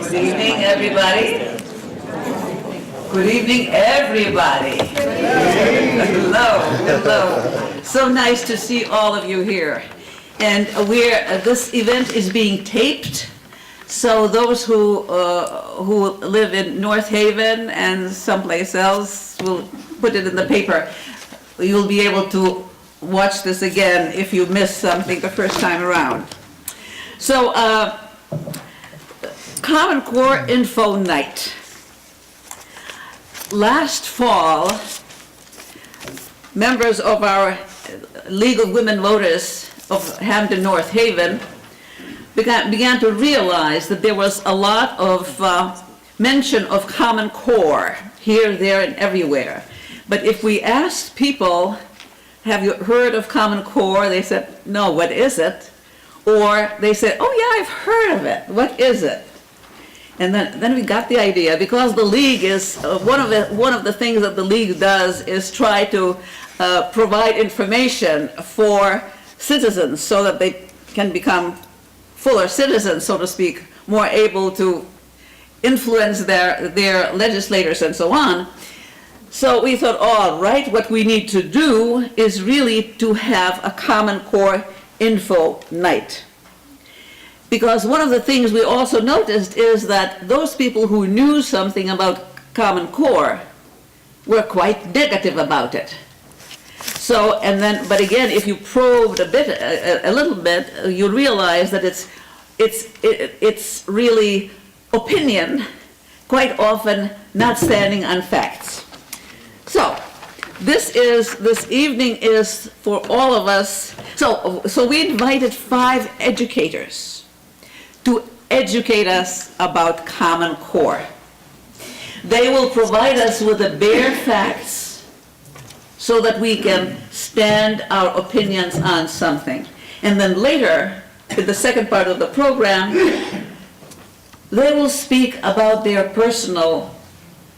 Good evening, everybody. Good evening, everybody. Hello, hello. So nice to see all of you here. And this event is being taped, so those who live in North Haven and someplace else will put it in the paper. You'll be able to watch this again if you missed something the first time around. So, Common Core Info Night. Last fall, members of our League of Women Voters of Hamden, North Haven began to realize that there was a lot of mention of Common Core here, there, and everywhere. But if we asked people, have you heard of Common Core? They said, no, what is it? Or they said, oh yeah, I've heard of it. What is it? And then we got the idea, because the League is, one of the things that the League does is try to provide information for citizens so that they can become fuller citizens, so to speak, more able to influence their legislators and so on. So we thought, all right, what we need to do is really to have a Common Core Info Night. Because one of the things we also noticed is that those people who knew something about Common Core were quite negative about it. So, but again, if you probed a little bit, you realize that it's really opinion, quite often not standing on facts. So, this evening is for all of us. So we invited 5 educators to educate us about Common Core. They will provide us with the bare facts so that we can stand our opinions on something. And then later, in the second part of the program, they will speak about their personal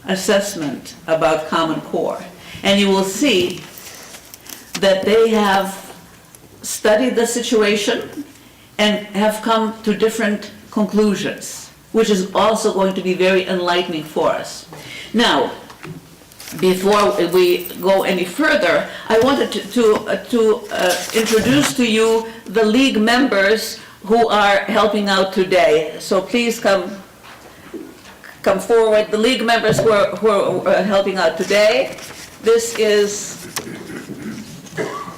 assessment about Common Core. And you will see that they have studied the situation and have come to different conclusions, which is also going to be very enlightening for us. Now, before we go any further, I wanted to introduce to you the League members who are helping out today. So please come forward. The League members who are helping out today. This is,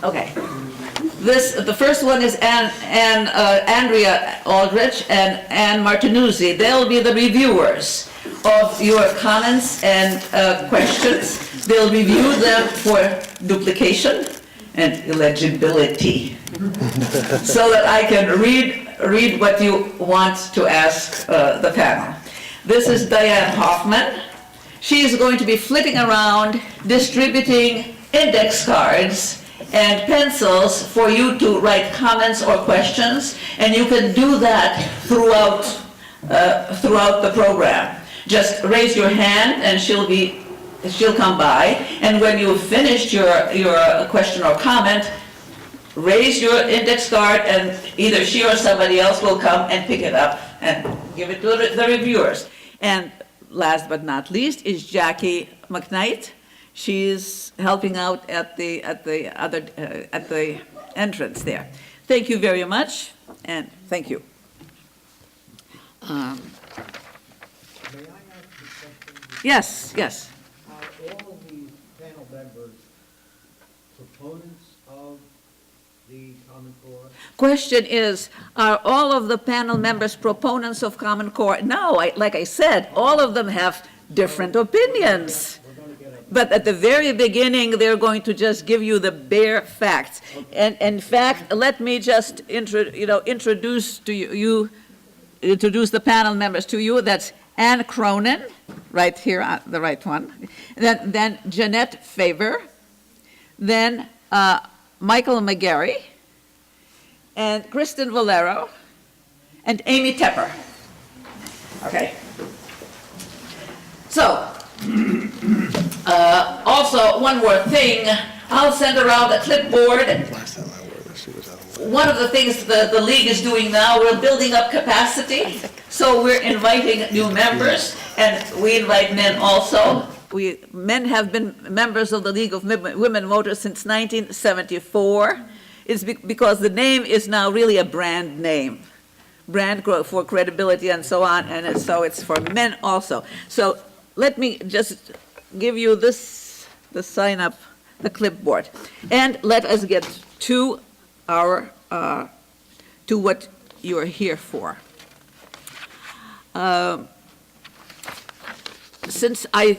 okay. The first one is Andrea Aldrich and Ann Martinuzzi. They'll be the reviewers of your comments and questions. They'll review them for duplication and illegibility, so that I can read what you want to ask the panel. This is Diane Hoffman. She's going to be flitting around distributing index cards and pencils for you to write comments or questions, and you can do that throughout the program. Just raise your hand and she'll come by, and when you've finished your question or comment, raise your index card and either she or somebody else will come and pick it up and give it to the reviewers. And last but not least is Jackie McKnight. She's helping out at the entrance there. Thank you very much, and thank you. May I ask a question? Yes, yes. Are all of these panel members proponents of the Common Core? Question is, are all of the panel members proponents of Common Core? No, like I said, all of them have different opinions. But at the very beginning, they're going to just give you the bare facts. And in fact, let me just introduce the panel members to you. That's Ann Cronin, right here, the right one. Then Jeanette Faber. Then Michael McGarry. And Kristen Valero. And Amy Tepper. Okay. So, also, one more thing, I'll send around a clipboard one of the things the league is doing now, we're building up capacity. So we're inviting new members, and we invite men also. Men have been members of the League of Women Voters since 1974. It's because the name is now really a brand name. Brand for credibility and so on, and so it's for men also. So let me just give you this, the sign up, the clipboard, and let us get to our, to what you're here for. Since I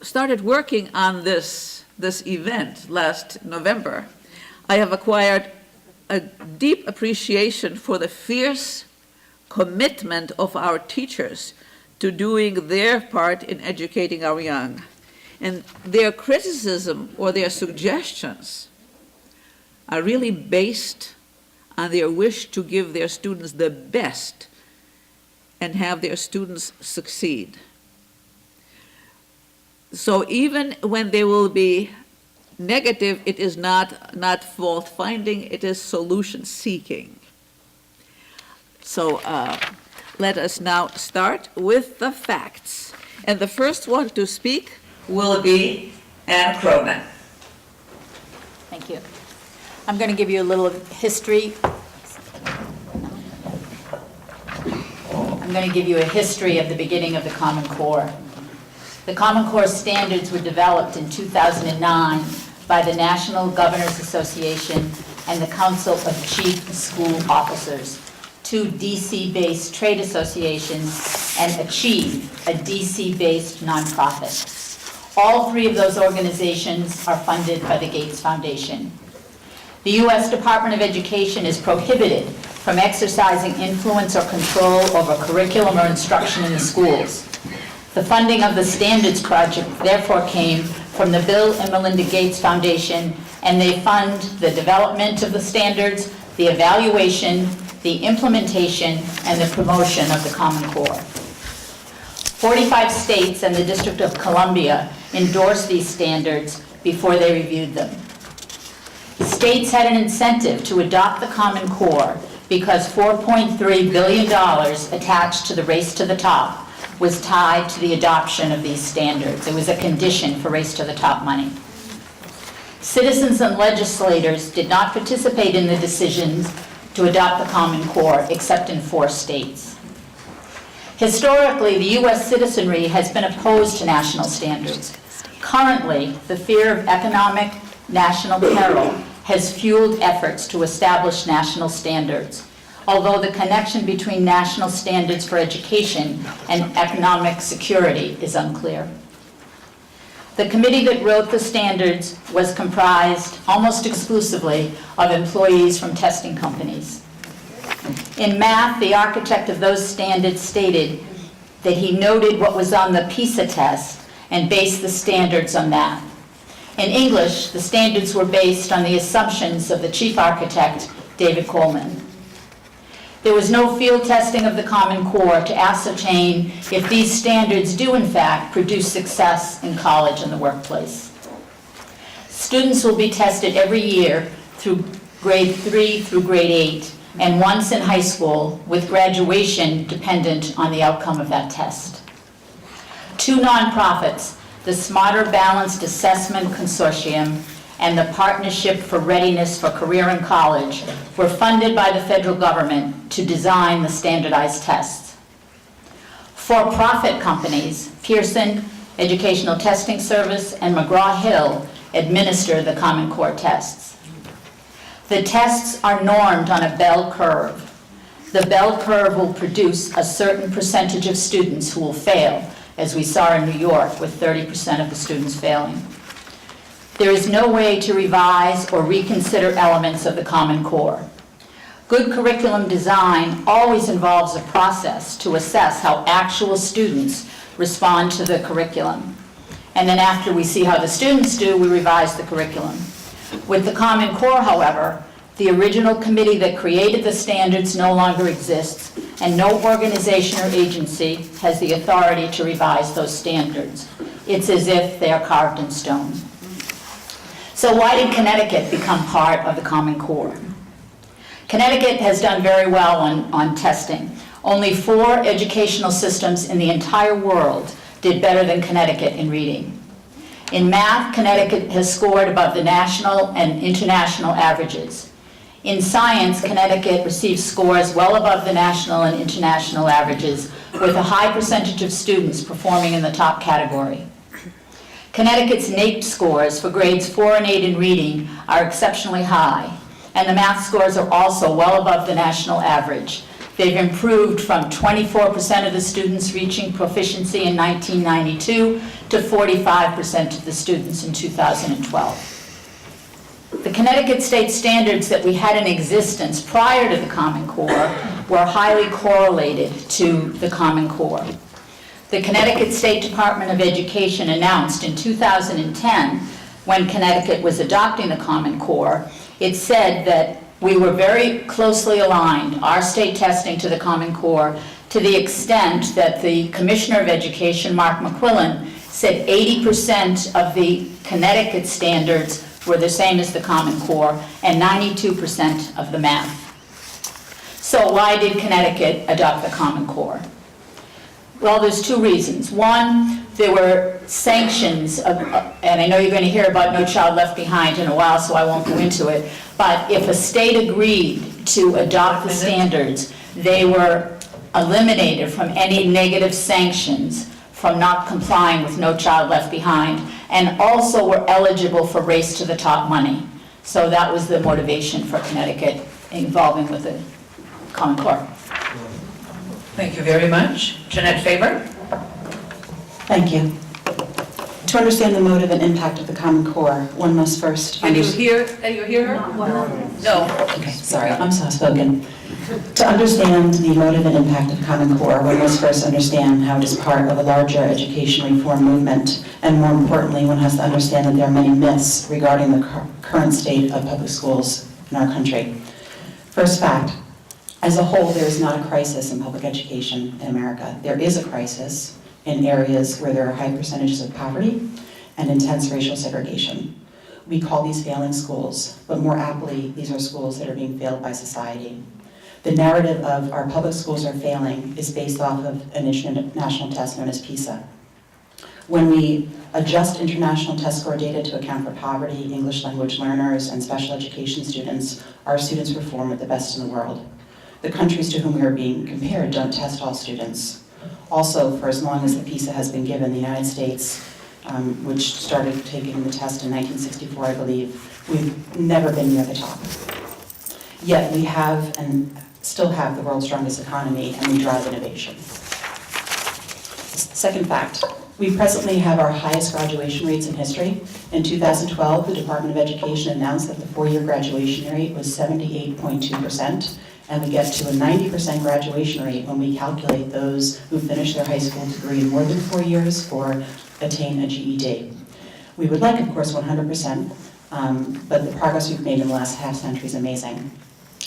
started working on this event last November, I have acquired a deep appreciation for the fierce commitment of our teachers to doing their part in educating our young. And their criticism or their suggestions are really based on their wish to give their students the best and have their students succeed. So even when they will be negative, it is not fault finding, it is solution seeking. So let us now start with the facts. And the first one to speak will be Ann Cronin. Thank you. I'm going to give you a little history. I'm going to give you a history of the beginning of the Common Core. The Common Core standards were developed in 2009 by the National Governors Association and the Council of Chief School Officers, two DC-based trade associations, and Achieve, a DC-based nonprofit. All three of those organizations are funded by the Gates Foundation. The U.S. Department of Education is prohibited from exercising influence or control over curriculum or instruction in the schools. The funding of the Standards Project therefore came from the Bill and Melinda Gates Foundation, and they fund the development of the standards, the evaluation, the implementation, and the promotion of the Common Core. 45 states and the District of Columbia endorsed these standards before they reviewed them. States had an incentive to adopt the Common Core because $4.3 billion attached to the Race to the Top was tied to the adoption of these standards. It was a condition for Race to the Top money. Citizens and legislators did not participate in the decisions to adopt the Common Core except in 4 states. Historically, the U.S. citizenry has been opposed to national standards. Currently, the fear of economic national peril has fueled efforts to establish national standards, although the connection between national standards for education and economic security is unclear. The committee that wrote the standards was comprised almost exclusively of employees from testing companies. In math, the architect of those standards stated that he noted what was on the PISA test and based the standards on that. In English, the standards were based on the assumptions of the chief architect, David Coleman. There was no field testing of the Common Core to ascertain if these standards do in fact produce success in college and the workplace. Students will be tested every year through grade 3 through grade 8, and once in high school, with graduation dependent on the outcome of that test. 2 nonprofits, the Smarter Balanced Assessment Consortium and the Partnership for Readiness for Career and College, were funded by the federal government to design the standardized tests. For-profit companies, Pearson Educational Testing Service and McGraw-Hill, administer the Common Core tests. The tests are normed on a bell curve. The bell curve will produce a certain percentage of students who will fail, as we saw in New York with 30% of the students failing. There is no way to revise or reconsider elements of the Common Core. Good curriculum design always involves a process to assess how actual students respond to the curriculum. And then after we see how the students do, we revise the curriculum. With the Common Core, however, the original committee that created the standards no longer exists, and no organization or agency has the authority to revise those standards. It's as if they are carved in stone. So why did Connecticut become part of the Common Core? Connecticut has done very well on testing. Only 4 educational systems in the entire world did better than Connecticut in reading. In math, Connecticut has scored above the national and international averages. In science, Connecticut receives scores well above the national and international averages, with a high percentage of students performing in the top category. Connecticut's NAEP scores for grades 4 and 8 in reading are exceptionally high, and the math scores are also well above the national average. They've improved from 24% of the students reaching proficiency in 1992 to 45% of the students in 2012. The Connecticut state standards that we had in existence prior to the Common Core were highly correlated to the Common Core. The Connecticut State Department of Education announced in 2010, when Connecticut was adopting the Common Core, it said that we were very closely aligned, our state testing to the Common Core, to the extent that the Commissioner of Education, Mark McQuillan, said 80% of the Connecticut standards were the same as the Common Core and 92% of the math. So why did Connecticut adopt the Common Core? Well, there's 2 reasons. One, there were sanctions, and I know you're going to hear about No Child Left Behind in a while, so I won't go into it, but if a state agreed to adopt the standards, they were eliminated from any negative sanctions from not complying with No Child Left Behind, and also were eligible for Race to the Top money. So that was the motivation for Connecticut involving with the Common Core. Thank you very much. Jeanette Faber? Thank you. To understand the motive and impact of the Common Core, one must first Can you understand... hear her? No. Okay, sorry, I'm soft-spoken. To understand the motive and impact of the Common Core, one must first understand how it is part of a larger education reform movement, and more importantly, one has to understand that there are many myths regarding the current state of public schools in our country. First fact, as a whole, there is not a crisis in public education in America. There is a crisis in areas where there are high percentages of poverty and intense racial segregation. We call these failing schools, but more aptly, these are schools that are being failed by society. The narrative of our public schools are failing is based off of an international test known as PISA. When we adjust international test score data to account for poverty, English language learners, and special education students, our students perform at the best in the world. The countries to whom we are being compared don't test all students. Also, for as long as the PISA has been given, the United States, which started taking the test in 1964, I believe, we've never been near the top. Yet we have and still have the world's strongest economy, and we drive innovation. Second fact, we presently have our highest graduation rates in history. In 2012, the Department of Education announced that the 4-year graduation rate was 78.2%. And we get to a 90% graduation rate when we calculate those who finish their high school degree in more than 4 years or attain a GED. We would like, of course, 100%, but the progress we've made in the last half century is amazing.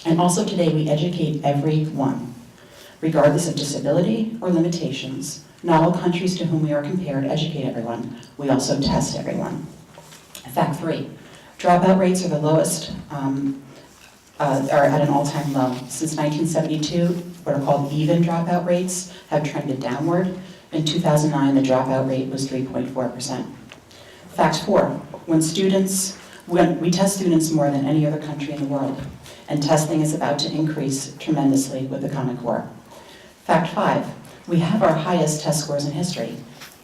And also today, we educate everyone, regardless of disability or limitations. Not all countries to whom we are compared educate everyone. We also test everyone. Fact 3, dropout rates are the lowest, are at an all-time low. Since 1972, what are called even dropout rates have trended downward. In 2009, the dropout rate was 3.4%. Fact 4, when we test students more than any other country in the world, and testing is about to increase tremendously with the Common Core. Fact 5, we have our highest test scores in history,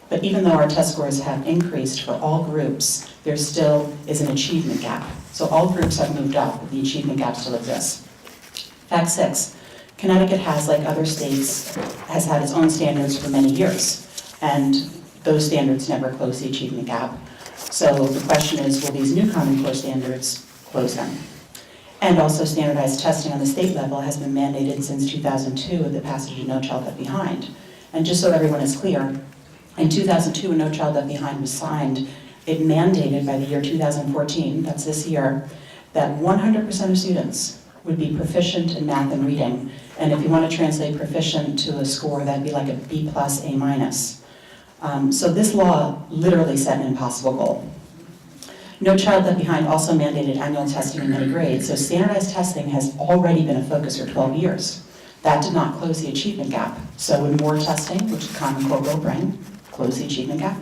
but even though our test scores have increased for all groups, there still is an achievement gap. So all groups have moved up, but the achievement gap still exists. Fact 6, Connecticut has, like other states, has had its own standards for many years, and those standards never close the achievement gap. So the question is, will these new Common Core standards close them? And also standardized testing on the state level has been mandated since 2002 with the passage of No Child Left Behind. And just so everyone is clear, in 2002 when No Child Left Behind was signed, it mandated by the year 2014, that's this year, that 100% of students would be proficient in math and reading. And if you want to translate proficient to a score, that'd be like a B+, A-. So this law literally set an impossible goal. No Child Left Behind also mandated annual testing in many grades, so standardized testing has already been a focus for 12 years. That did not close the achievement gap. So would more testing, which the Common Core will bring, close the achievement gap?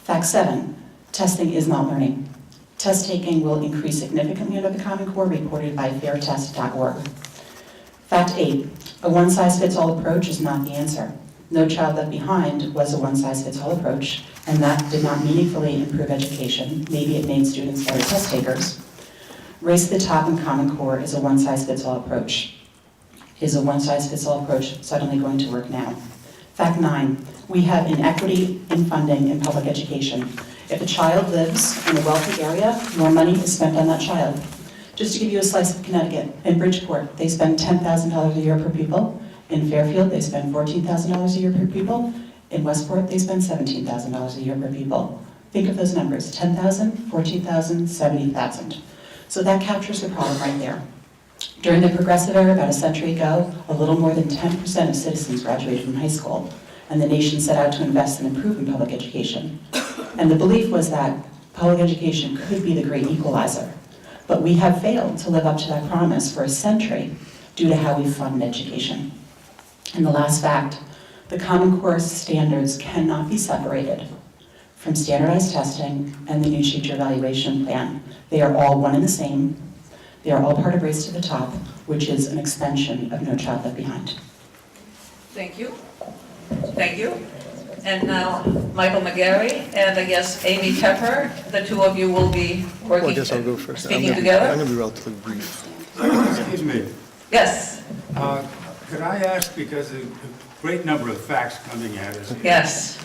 Fact 7, testing is not learning. Test taking will increase significantly under the Common Core, reported by fairtest.org. Fact 8, a one-size-fits-all approach is not the answer. No Child Left Behind was a one-size-fits-all approach, and that did not meaningfully improve education. Maybe it made students better test takers. Race to the Top and Common Core is a one-size-fits-all approach. Is a one-size-fits-all approach suddenly going to work now? Fact 9, we have inequity in funding in public education. If a child lives in a wealthy area, more money is spent on that child. Just to give you a slice of Connecticut, in Bridgeport, they spend $10,000 a year per pupil. In Fairfield, they spend $14,000 a year per pupil. In Westport, they spend $17,000 a year per pupil. Think of those numbers, 10,000, 14,000, 70,000. So that captures the problem right there. During the Progressive Era, about a century ago, a little more than 10% of citizens graduated from high school, and the nation set out to invest and improve in public education. And the belief was that public education could be the great equalizer. But we have failed to live up to that promise for a century due to how we fund education. And the last fact, the Common Core standards cannot be separated from standardized testing and the new teacher evaluation plan. They are all one and the same. They are all part of Race to the Top, which is an extension of No Child Left Behind. Thank you. Thank you. And now Michael McGarry and I guess Amy Tepper, the two of you will be Well, working, I guess I'll go first. speaking I'm together? going to be relatively brief. Excuse me. Yes, Could I ask, because a great number of facts coming at us, yes.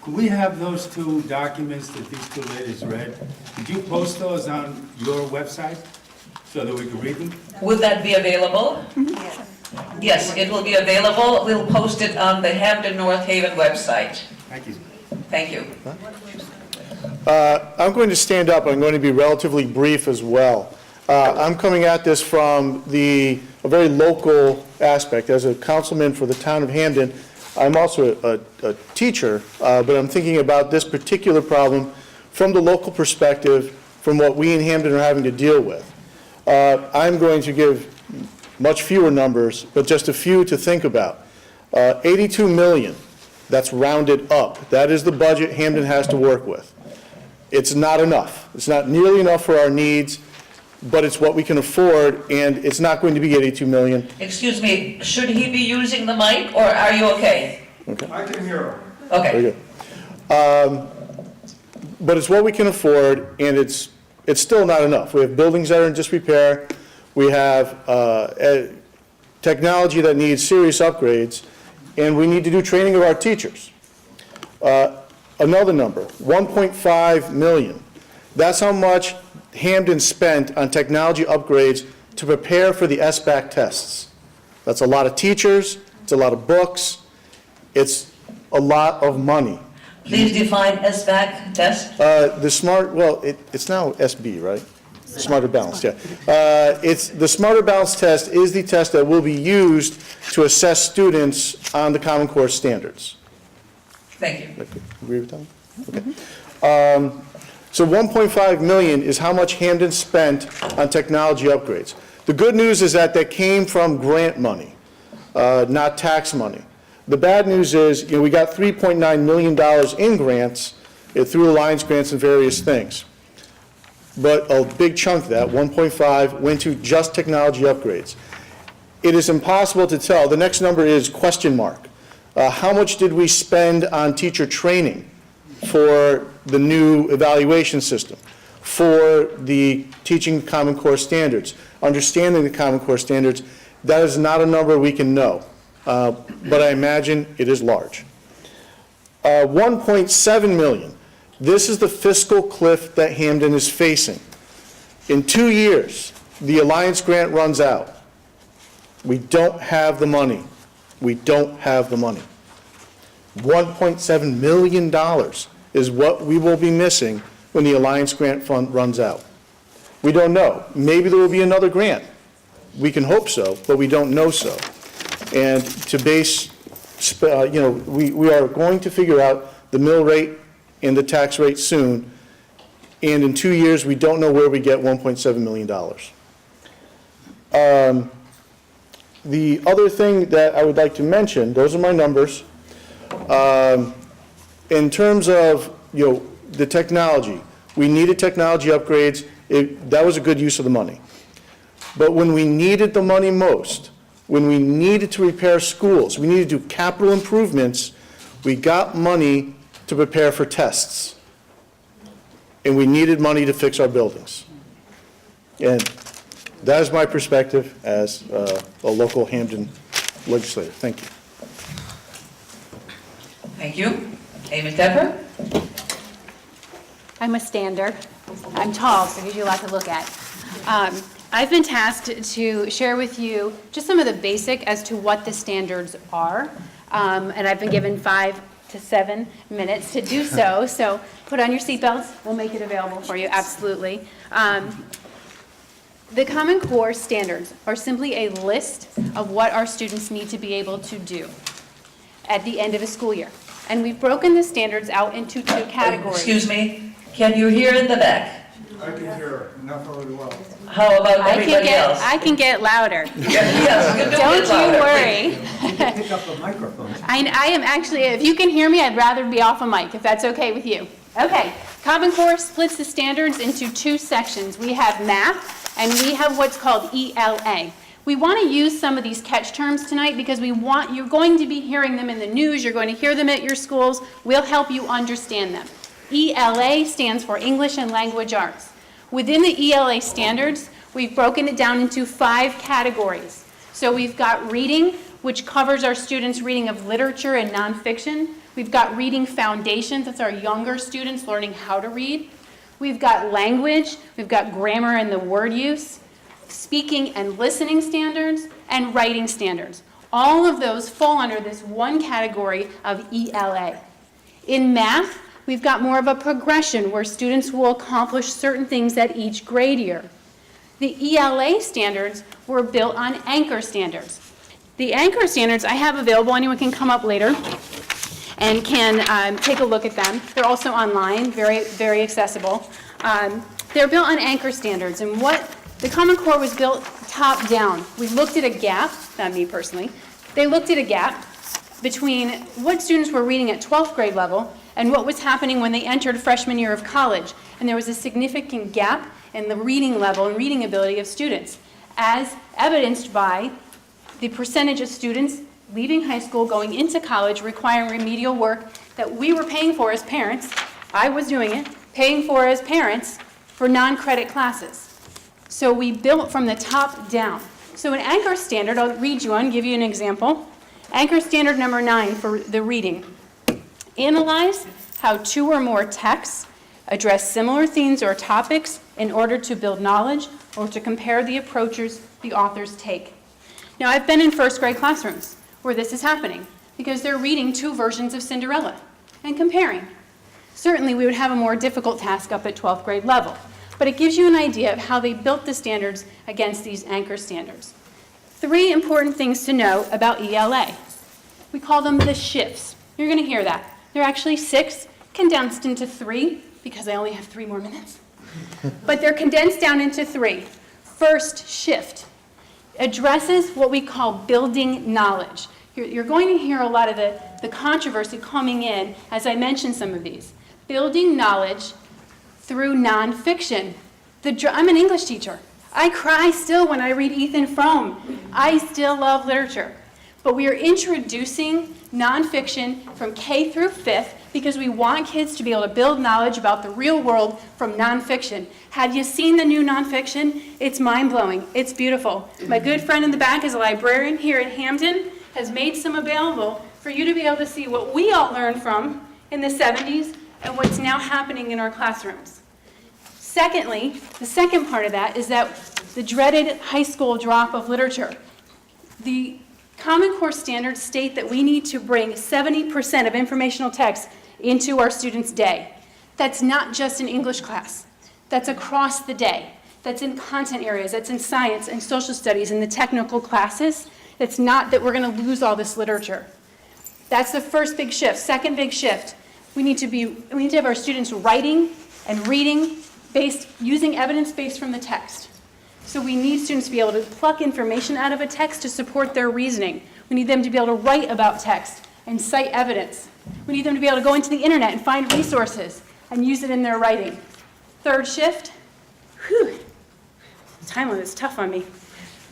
could we have those two documents that these two ladies read? Could you post those on your website so that we can read them? Would that be available? Yes, it will be available. We'll post it on the Hamden North Haven website. Thank you. Thank you. I'm going to stand up. I'm going to be relatively brief as well. I'm coming at this from a very local aspect. As a councilman for the town of Hamden, I'm also a teacher, but I'm thinking about this particular problem from the local perspective, from what we in Hamden are having to deal with. I'm going to give much fewer numbers, but just a few to think about. 82 million, that's rounded up. That is the budget Hamden has to work with. It's not enough. It's not nearly enough for our needs, but it's what we can afford, and it's not going to be 82 million. Excuse me, should he be using the mic or are you okay? I can hear him. Okay. Very good. But it's what we can afford, and it's still not enough. We have buildings that are in disrepair. We have technology that needs serious upgrades, and we need to do training of our teachers. Another number, 1.5 million. That's how much Hamden spent on technology upgrades to prepare for the SBAC tests. That's a lot of teachers, it's a lot of books, it's a lot of money. Please define SBAC test. The smart, well, it's now SB, right? Smarter Balance, yeah. It's the Smarter Balance test is the test that will be used to assess students on the Common Core standards. Thank you. Agree with that? Okay. So 1.5 million is how much Hamden spent on technology upgrades. The good news is that came from grant money, not tax money. The bad news is, we got $3.9 million in grants through Alliance grants and various things. But a big chunk of that, 1.5, went to just technology upgrades. It is impossible to tell. The next number is question mark. How much did we spend on teacher training for the new evaluation system, for the teaching Common Core standards, understanding the Common Core standards? That is not a number we can know, but I imagine it is large. 1.7 million. This is the fiscal cliff that Hamden is facing. In 2 years, the Alliance grant runs out. We don't have the money. We don't have the money. $1.7 million is what we will be missing when the Alliance grant fund runs out. We don't know. Maybe there will be another grant. We can hope so, but we don't know so. And to base, we are going to figure out the mill rate and the tax rate soon. and in 2 years, we don't know where we get $1.7 million. The other thing that I would like to mention, those are my numbers. In terms of, the technology, we needed technology upgrades. That was a good use of the money. But when we needed the money most, when we needed to repair schools, we needed to do capital improvements, we got money to prepare for tests. And we needed money to fix our buildings. And that is my perspective as a local Hamden legislator. Thank you. Thank you. Amy Tepper? I'm a stander. I'm tall, so it gives you a lot to look at. I've been tasked to share with you just some of the basic as to what the standards are, and I've been given 5 to 7 minutes to do so. So put on your seatbelts. We'll make it available for you, absolutely. The Common Core standards are simply a list of what our students need to be able to do at the end of a school year. And we've broken the standards out into 2 categories. Excuse me, can you hear in the back? I can hear her, not very well. How about everybody else? I can get louder. Yes, you can do Don't it louder. you worry. You can pick up the microphone. I am actually, if you can hear me, I'd rather be off a mic, if that's okay with you. Okay, Common Core splits the standards into 2 sections. We have math, and we have what's called ELA. We want to use some of these catch terms tonight because you're going to be hearing them in the news, you're going to hear them at your schools. We'll help you understand them. ELA stands for English and Language Arts. Within the ELA standards, we've broken it down into 5 categories. So we've got reading, which covers our students' reading of literature and nonfiction. We've got reading foundations, that's our younger students learning how to read. We've got language, we've got grammar and the word use, speaking and listening standards, and writing standards. All of those fall under this one category of ELA. In math, we've got more of a progression where students will accomplish certain things at each grade year. The ELA standards were built on anchor standards. The anchor standards I have available, anyone can come up later and can take a look at them. They're also online, very, very accessible. They're built on anchor standards, and what the Common Core was built top down. We looked at a gap, not me personally, they looked at a gap between what students were reading at 12th grade level and what was happening when they entered freshman year of college. And there was a significant gap in the reading level and reading ability of students, as evidenced by the percentage of students leaving high school, going into college, requiring remedial work that we were paying for as parents. I was doing it, paying for as parents for non-credit classes. So we built from the top down. So an anchor standard, I'll read you one, give you an example. Anchor standard number 9 for the reading. Analyze how 2 or more texts address similar themes or topics in order to build knowledge or to compare the approaches the authors take. Now, I've been in first grade classrooms where this is happening because they're reading 2 versions of Cinderella and comparing. Certainly, we would have a more difficult task up at 12th grade level, but it gives you an idea of how they built the standards against these anchor standards. 3 important things to know about ELA. We call them the shifts. You're going to hear that. They're actually 6, condensed into 3, because I only have 3 more minutes. But they're condensed down into 3. First shift addresses what we call building knowledge. You're going to hear a lot of the controversy coming in as I mention some of these. Building knowledge through nonfiction. I'm an English teacher. I cry still when I read Ethan Frome. I still love literature. But we are introducing nonfiction from K through 5th because we want kids to be able to build knowledge about the real world from nonfiction. Have you seen the new nonfiction? It's mind-blowing. It's beautiful. My good friend in the back is a librarian here in Hamden, has made some available for you to be able to see what we all learned from in the 70s and what's now happening in our classrooms. Secondly, the second part of that is that the dreaded high school drop of literature. The Common Core standards state that we need to bring 70% of informational text into our students' day. That's not just in English class. That's across the day. That's in content areas. That's in science and social studies and the technical classes. It's not that we're going to lose all this literature. That's the first big shift. Second big shift, we need to have our students writing and reading using evidence-based from the text. So we need students to be able to pluck information out of a text to support their reasoning. We need them to be able to write about text and cite evidence. We need them to be able to go into the internet and find resources and use it in their writing. Third shift, whew, time limit is tough on me.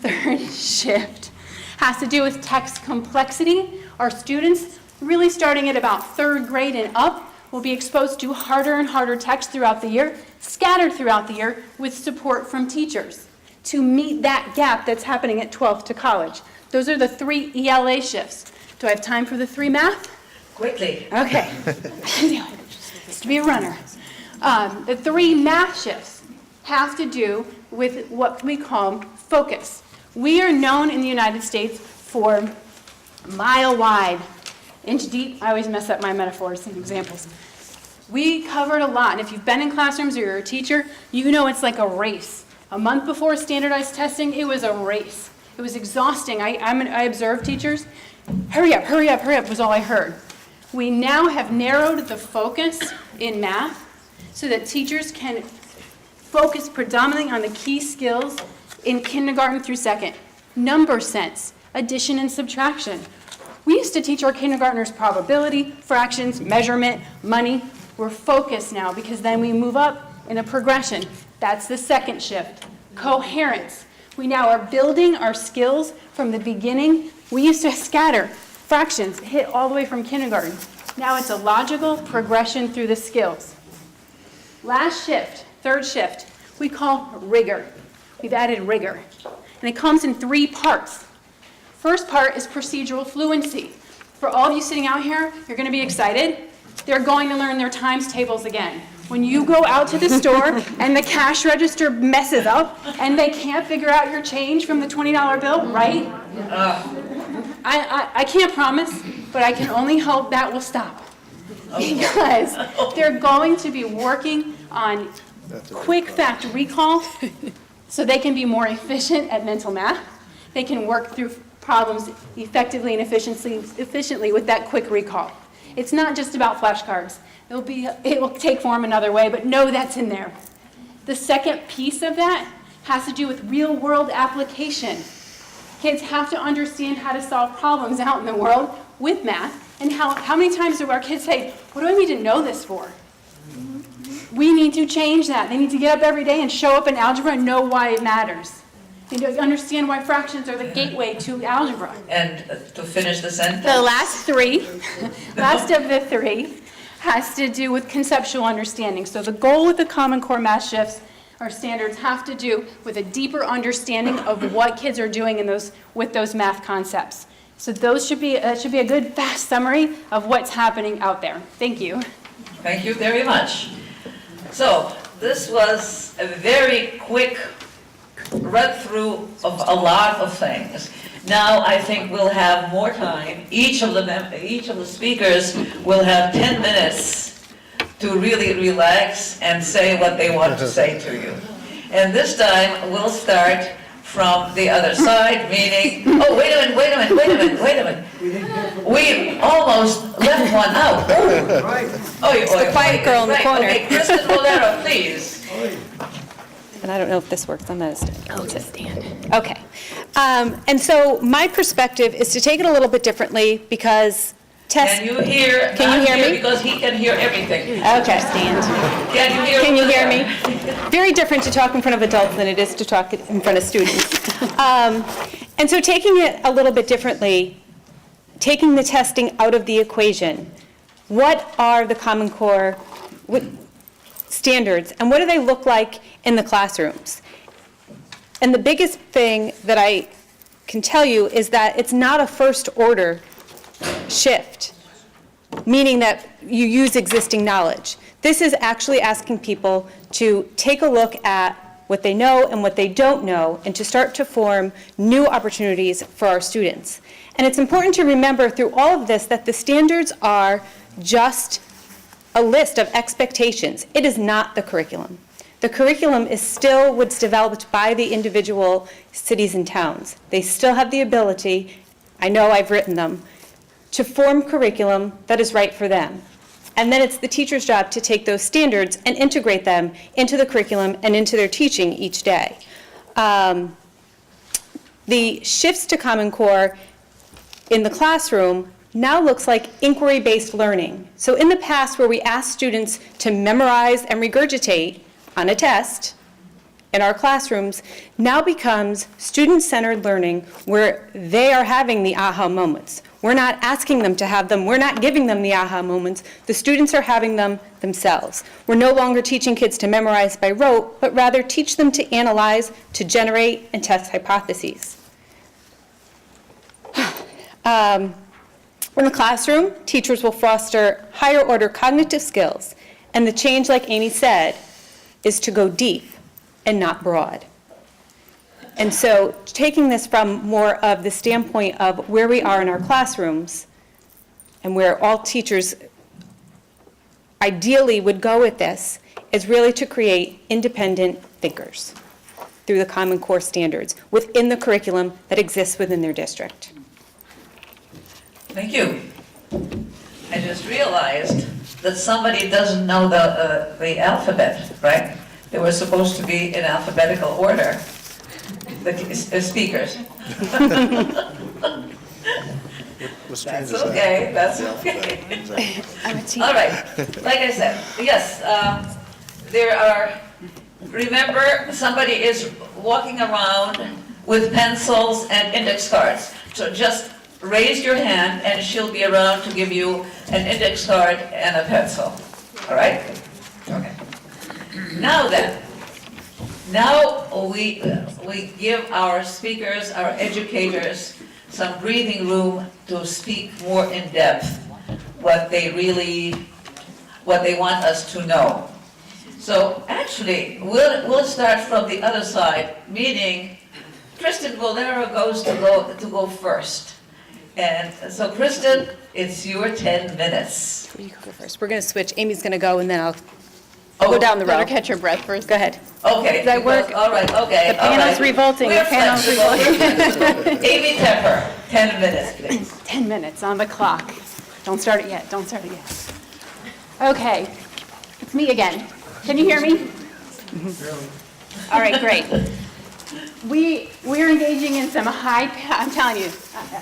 Third shift has to do with text complexity. Our students, really starting at about third grade and up, will be exposed to harder and harder text throughout the year, scattered throughout the year with support from teachers to meet that gap that's happening at 12th to college. Those are the 3 ELA shifts. Do I have time for the 3 math? Quickly. Okay. Just to be a runner. The 3 math shifts have to do with what we call focus. We are known in the United States for mile wide, inch deep. I always mess up my metaphors and examples. We covered a lot, and if you've been in classrooms or you're a teacher, you know it's like a race. A month before standardized testing, it was a race. It was exhausting. I observed teachers. Hurry up, hurry up, hurry up was all I heard. We now have narrowed the focus in math so that teachers can focus predominantly on the key skills in kindergarten through 2nd. Number sense, addition and subtraction. We used to teach our kindergartners probability, fractions, measurement, money. We're focused now because then we move up in a progression. That's the 2nd shift. Coherence. We now are building our skills from the beginning. We used to scatter fractions, hit all the way from kindergarten. Now it's a logical progression through the skills. Last shift, 3rd shift, we call rigor. We've added rigor. And it comes in 3 parts. First part is procedural fluency. For all of you sitting out here, you're going to be excited. They're going to learn their times tables again. When you go out to the store and the cash register messes up and they can't figure out your change from the $20 bill, right? I can't promise, but I can only hope that will stop. Because they're going to be working on quick fact recall so they can be more efficient at mental math. They can work through problems effectively and efficiently with that quick recall. It's not just about flashcards. It will take form another way, but know that's in there. The second piece of that has to do with real-world application. Kids have to understand how to solve problems out in the world with math, and how many times do our kids say, what do I need to know this for? We need to change that. They need to get up every day and show up in algebra and know why it matters. They need to understand why fractions are the gateway to algebra. And to finish the sentence? The last of the 3, has to do with conceptual understanding. So the goal with the Common Core math shifts or standards have to do with a deeper understanding of what kids are doing with those math concepts. So those should be a good, fast summary of what's happening out there. Thank you. Thank you very much. So this was a very quick read through of a lot of things. Now I think we'll have more time. Each of the speakers will have 10 minutes to really relax and say what they want to say to you. And this time we'll start from the other side, meaning, oh, wait a minute. We almost left one out. The quiet girl in the corner. Okay, Kristen Bolero, please. And I don't know if this works on that stand. Oh, it's a stand. Okay. And so my perspective is to take it a little bit differently because Can you hear? Can you hear me? Because he can hear everything. Okay. Stand. Can you hear me? Very different to talk in front of adults than it is to talk in front of students. And so taking it a little bit differently, taking the testing out of the equation, what are the Common Core standards and what do they look like in the classrooms? And the biggest thing that I can tell you is that it's not a first order shift, meaning that you use existing knowledge. This is actually asking people to take a look at what they know and what they don't know and to start to form new opportunities for our students. And it's important to remember through all of this that the standards are just a list of expectations. It is not the curriculum. The curriculum is still what's developed by the individual cities and towns. They still have the ability, I know I've written them, to form curriculum that is right for them. And then it's the teacher's job to take those standards and integrate them into the curriculum and into their teaching each day. The shifts to Common Core in the classroom now looks like inquiry-based learning. So in the past, where we asked students to memorize and regurgitate on a test in our classrooms, now becomes student-centered learning where they are having the aha moments. We're not asking them to have them. We're not giving them the aha moments. The students are having them themselves. We're no longer teaching kids to memorize by rote, but rather teach them to analyze, to generate, and test hypotheses. In the classroom, teachers will foster higher order cognitive skills, and the change, like Amy said, is to go deep and not broad. And so taking this from more of the standpoint of where we are in our classrooms and where all teachers ideally would go with this is really to create independent thinkers through the Common Core standards within the curriculum that exists within their district. Thank you. I just realized that somebody doesn't know the alphabet, right? They were supposed to be in alphabetical order, the speakers. That's okay, that's okay. All right, like I said, yes, there are, remember, somebody is walking around with pencils and index cards. So just raise your hand and she'll be around to give you an index card and a pencil. All right? Okay. Now then, now we give our speakers, our educators, some breathing room to speak more in depth what they want us to know. So actually, we'll start from the other side, meaning Kristen Valera goes to go first. And so Kristen, it's your 10 minutes. You go first. We're going to switch. Amy's going to go, and then I'll go down the row. Let her catch her breath first. Go ahead. Okay. Does that work? All right, okay. The panel's revolting, the We're panel's flexible. Amy Tepper, 10 minutes, please. 10 minutes on the clock. Don't start it yet, don't start it yet. Okay, it's me again. Can you hear me? All right, great. We're engaging in some I'm telling you,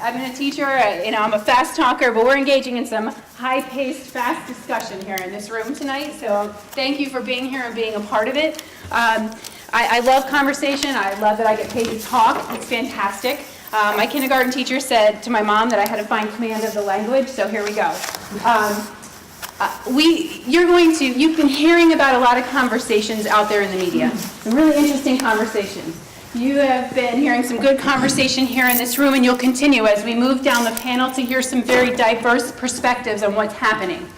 I've been a teacher, I'm a fast talker, but we're engaging in some high-paced, fast discussion here in this room tonight, so thank you for being here and being a part of it. I love conversation, I love that I get paid to talk, it's fantastic. My kindergarten teacher said to my mom that I had to find command of the language, so here we go. You've been hearing about a lot of conversations out there in the media, some really interesting conversations. You have been hearing some good conversation here in this room, and you'll continue as we move down the panel to hear some very diverse perspectives on what's happening.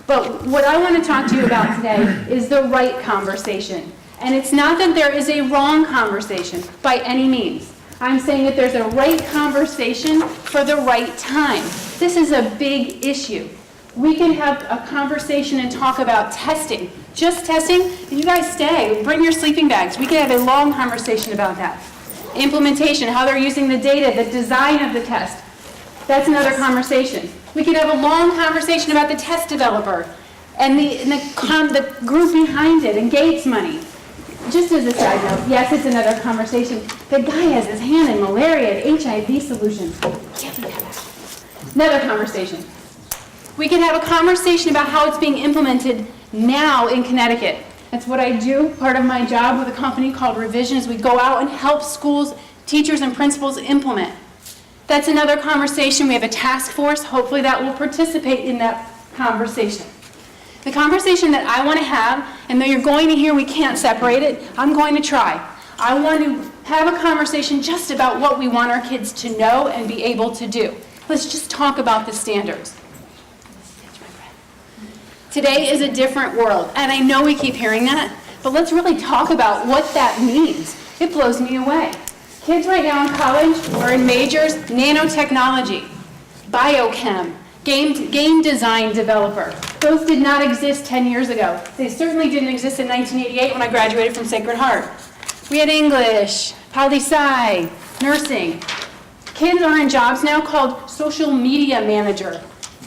But what I want to talk to you about today is the right conversation. And it's not that there is a wrong conversation by any means. I'm saying that there's a right conversation for the right time. This is a big issue. We can have a conversation and talk about testing. Just testing, and you guys stay, bring your sleeping bags. We can have a long conversation about that. Implementation, how they're using the data, the design of the test. That's another conversation. We could have a long conversation about the test developer and the group behind it and Gates money. Just as a side note, yes, it's another conversation. The guy has his hand in malaria and HIV solutions. Can't do that. Another conversation. We can have a conversation about how it's being implemented now in Connecticut. That's what I do. Part of my job with a company called Revision is we go out and help schools, teachers, and principals implement. That's another conversation. We have a task force. Hopefully that will participate in that conversation. The conversation that I want to have, and though you're going to hear we can't separate it, I'm going to try. I want to have a conversation just about what we want our kids to know and be able to do. Let's just talk about the standards. Today is a different world, and I know we keep hearing that, but let's really talk about what that means. It blows me away. Kids right now in college are in majors, nanotechnology, biochem, game design developer. Those did not exist 10 years ago. They certainly didn't exist in 1988 when I graduated from Sacred Heart. We had English, poli-sci, nursing. Kids are in jobs now called social media manager,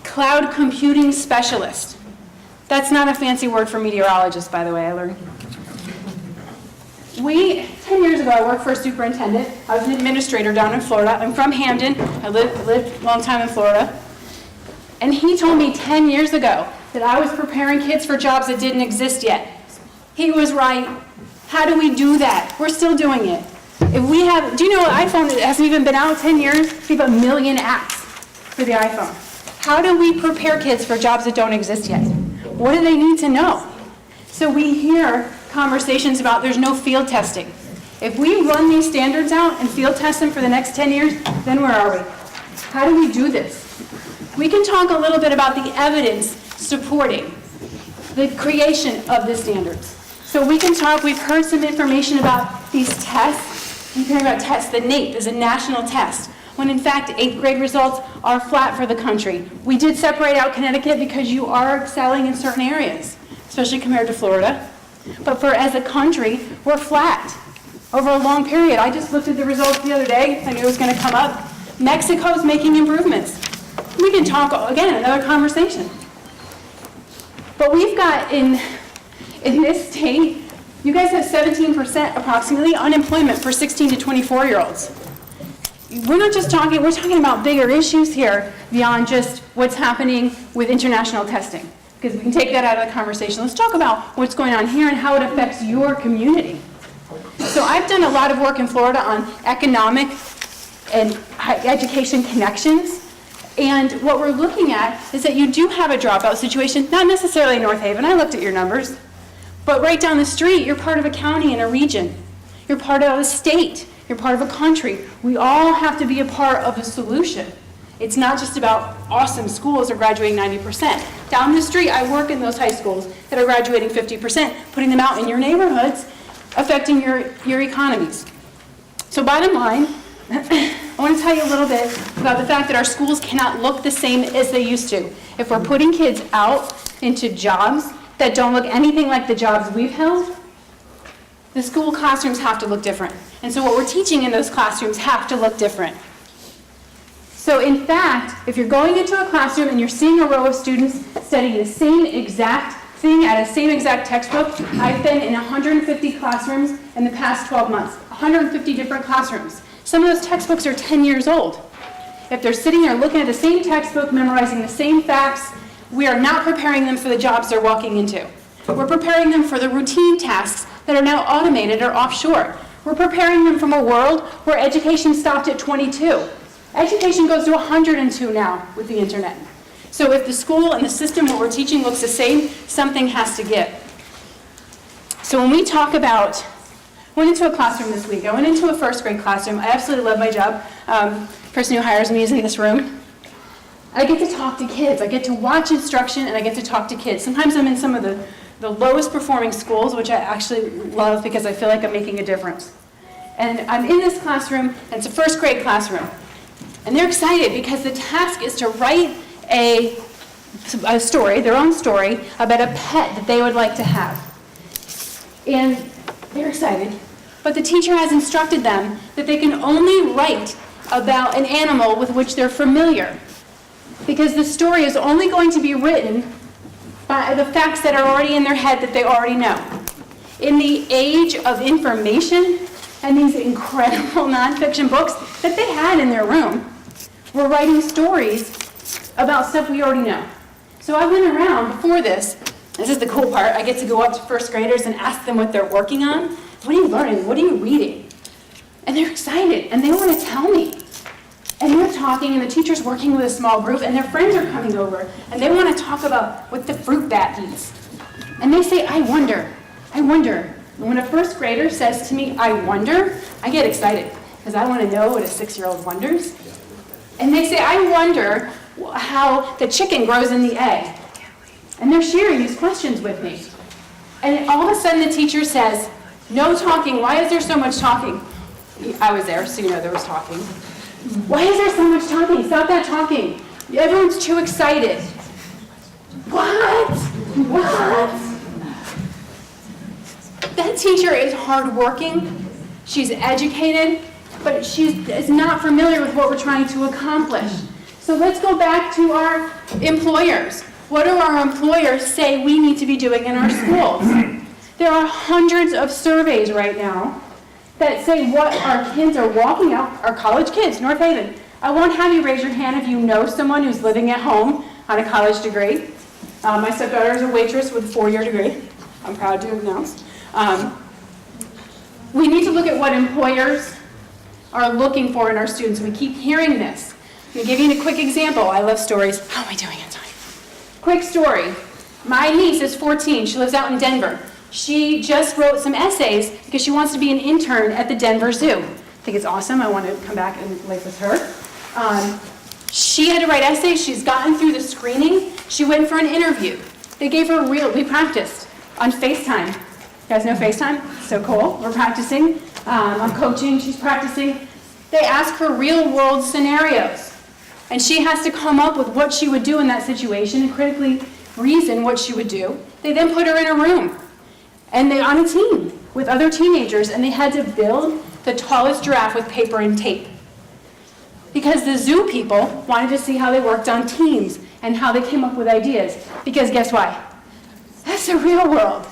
cloud computing specialist. That's not a fancy word for meteorologist, by the way, I learned. 10 years ago, I worked for a superintendent. I was an administrator down in Florida. I'm from Hamden. I lived a long time in Florida. And he told me 10 years ago that I was preparing kids for jobs that didn't exist yet. He was right. How do we do that? We're still doing it. If we have, do you know iPhone hasn't even been out 10 years? We have 1 million apps for the iPhone. How do we prepare kids for jobs that don't exist yet? What do they need to know? So we hear conversations about there's no field testing. If we run these standards out and field test them for the next 10 years, then where are we? How do we do this? We can talk a little bit about the evidence supporting the creation of the standards. So we can talk, we've heard some information about these tests. We've heard about tests. The NAEP is a national test, when in fact 8th grade results are flat for the country. We did separate out Connecticut because you are excelling in certain areas, especially compared to Florida. But as a country, we're flat over a long period. I just looked at the results the other day. I knew it was going to come up. Mexico's making improvements. We can talk, again, another conversation. But we've got in this state, you guys have 17% approximately unemployment for 16 to 24-year-olds. We're not just talking, we're talking about bigger issues here beyond just what's happening with international testing. Because we can take that out of the conversation. Let's talk about what's going on here and how it affects your community. So I've done a lot of work in Florida on economic and education connections. And what we're looking at is that you do have a dropout situation, not necessarily in North Haven. I looked at your numbers. But right down the street, you're part of a county and a region. You're part of a state. You're part of a country. We all have to be a part of a solution. It's not just about awesome schools are graduating 90%. Down the street, I work in those high schools that are graduating 50%, putting them out in your neighborhoods, affecting your economies. So bottom line, I want to tell you a little bit about the fact that our schools cannot look the same as they used to. If we're putting kids out into jobs that don't look anything like the jobs we've held, the school classrooms have to look different. And so what we're teaching in those classrooms have to look different. So in fact, if you're going into a classroom and you're seeing a row of students studying the same exact thing at a same exact textbook, I've been in 150 classrooms in the past 12 months, 150 different classrooms. Some of those textbooks are 10 years old. If they're sitting there looking at the same textbook, memorizing the same facts, we are not preparing them for the jobs they're walking into. We're preparing them for the routine tasks that are now automated or offshore. We're preparing them from a world where education stopped at 22. Education goes to 102 now with the internet. So if the school and the system, what we're teaching looks the same, something has to give. So when we talk about, I went into a classroom this week. I went into a first grade classroom. I absolutely love my job. Person who hires me is in this room. I get to talk to kids. I get to watch instruction and I get to talk to kids. Sometimes I'm in some of the lowest performing schools, which I actually love because I feel like I'm making a difference. And I'm in this classroom, and it's a first grade classroom. And they're excited because the task is to write a story, their own story, about a pet that they would like to have. And they're excited. But the teacher has instructed them that they can only write about an animal with which they're familiar. Because the story is only going to be written by the facts that are already in their head that they already know. In the age of information and these incredible nonfiction books that they had in their room, we're writing stories about stuff we already know. So I went around before this is the cool part, I get to go up to first graders and ask them what they're working on. What are you learning? What are you reading? And they're excited, and they want to tell me. And they're talking, and the teacher's working with a small group, and their friends are coming over, and they want to talk about what the fruit bat eats. And they say, I wonder. And when a first grader says to me, I wonder, I get excited, because I want to know what a 6-year-old wonders. And they say, I wonder how the chicken grows in the egg. And they're sharing these questions with me. And all of a sudden the teacher says, no talking. Why is there so much talking? I was there, so you know there was talking. Why is there so much talking? Stop that talking. Everyone's too excited. What? That teacher is hardworking. She's educated, but she is not familiar with what we're trying to accomplish. So let's go back to our employers. What do our employers say we need to be doing in our schools? There are hundreds of surveys right now that say what our kids are walking out, our college kids, North Haven. I won't have you raise your hand if you know someone who's living at home on a college degree. My stepdaughter is a waitress with a 4-year degree. I'm proud to announce. We need to look at what employers are looking for in our students. We keep hearing this. I'm going to give you a quick example. I love stories. How am I doing on time? Quick story. My niece is 14. She lives out in Denver. She just wrote some essays because she wants to be an intern at the Denver Zoo. I think it's awesome. I want to come back and live with her. She had to write essays. She's gotten through the screening. She went for an interview. They gave her we practiced on FaceTime. You guys know FaceTime? So cool. We're practicing. I'm coaching. She's practicing. They ask her real world scenarios. And she has to come up with what she would do in that situation and critically reason what she would do. They then put her in a room. And they're on a team with other teenagers, and they had to build the tallest giraffe with paper and tape. Because the zoo people wanted to see how they worked on teams and how they came up with ideas. Because guess what? That's the real world.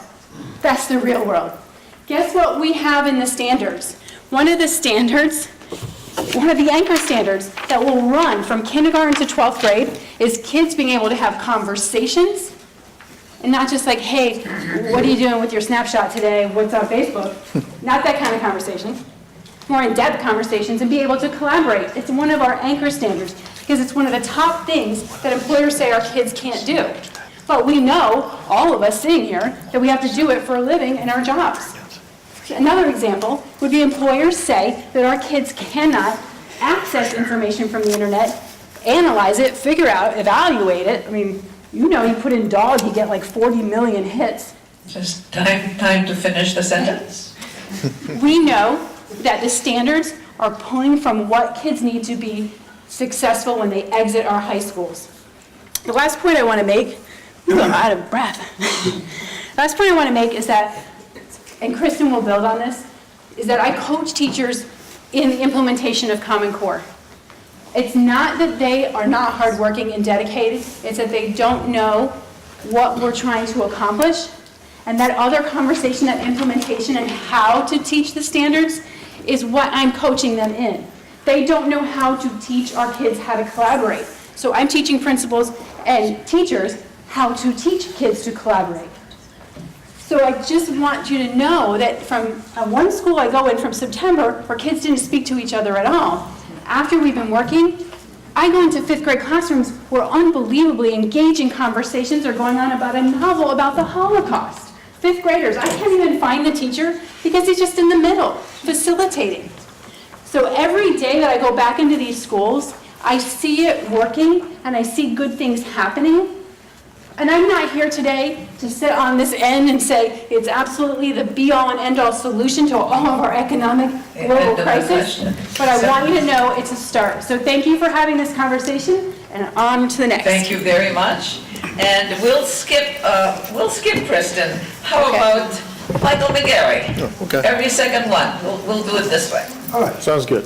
That's the real world. Guess what we have in the standards? One of the anchor standards that will run from kindergarten to 12th grade is kids being able to have conversations. And not just like, hey, what are you doing with your snapshot today? What's on Facebook? Not that kind of conversation. More in-depth conversations and be able to collaborate. It's one of our anchor standards because it's one of the top things that employers say our kids can't do. But we know, all of us sitting here, that we have to do it for a living in our jobs. Another example would be employers say that our kids cannot access information from the internet, analyze it, figure out, evaluate it. I mean, you know, you put in dog, you get like 40 million hits. Just time to finish the sentence. We know that the standards are pulling from what kids need to be successful when they exit our high schools. The last point I want to make, I'm out of breath. Last point I want to make is that, and Kristen will build on this, is that I coach teachers in the implementation of Common Core. It's not that they are not hardworking and dedicated, it's that they don't know what we're trying to accomplish. And that other conversation, that implementation and how to teach the standards is what I'm coaching them in. They don't know how to teach our kids how to collaborate. So I'm teaching principals and teachers how to teach kids to collaborate. So I just want you to know that from one school I go in from September where kids didn't speak to each other at all, after we've been working, I go into 5th grade classrooms where unbelievably engaging conversations are going on about a novel about the Holocaust. 5th graders, I can't even find the teacher because he's just in the middle, facilitating. So every day that I go back into these schools, I see it working and I see good things happening. And I'm not here today to sit on this end and say it's absolutely the be-all and end-all solution to all of our economic global crisis, but I want you to know it's a start. So thank you for having this conversation, and on to the next. Thank you very much. And we'll skip Kristen. How about Michael McGarry? Oh, okay. Every second one. We'll do it this way. All right, sounds good.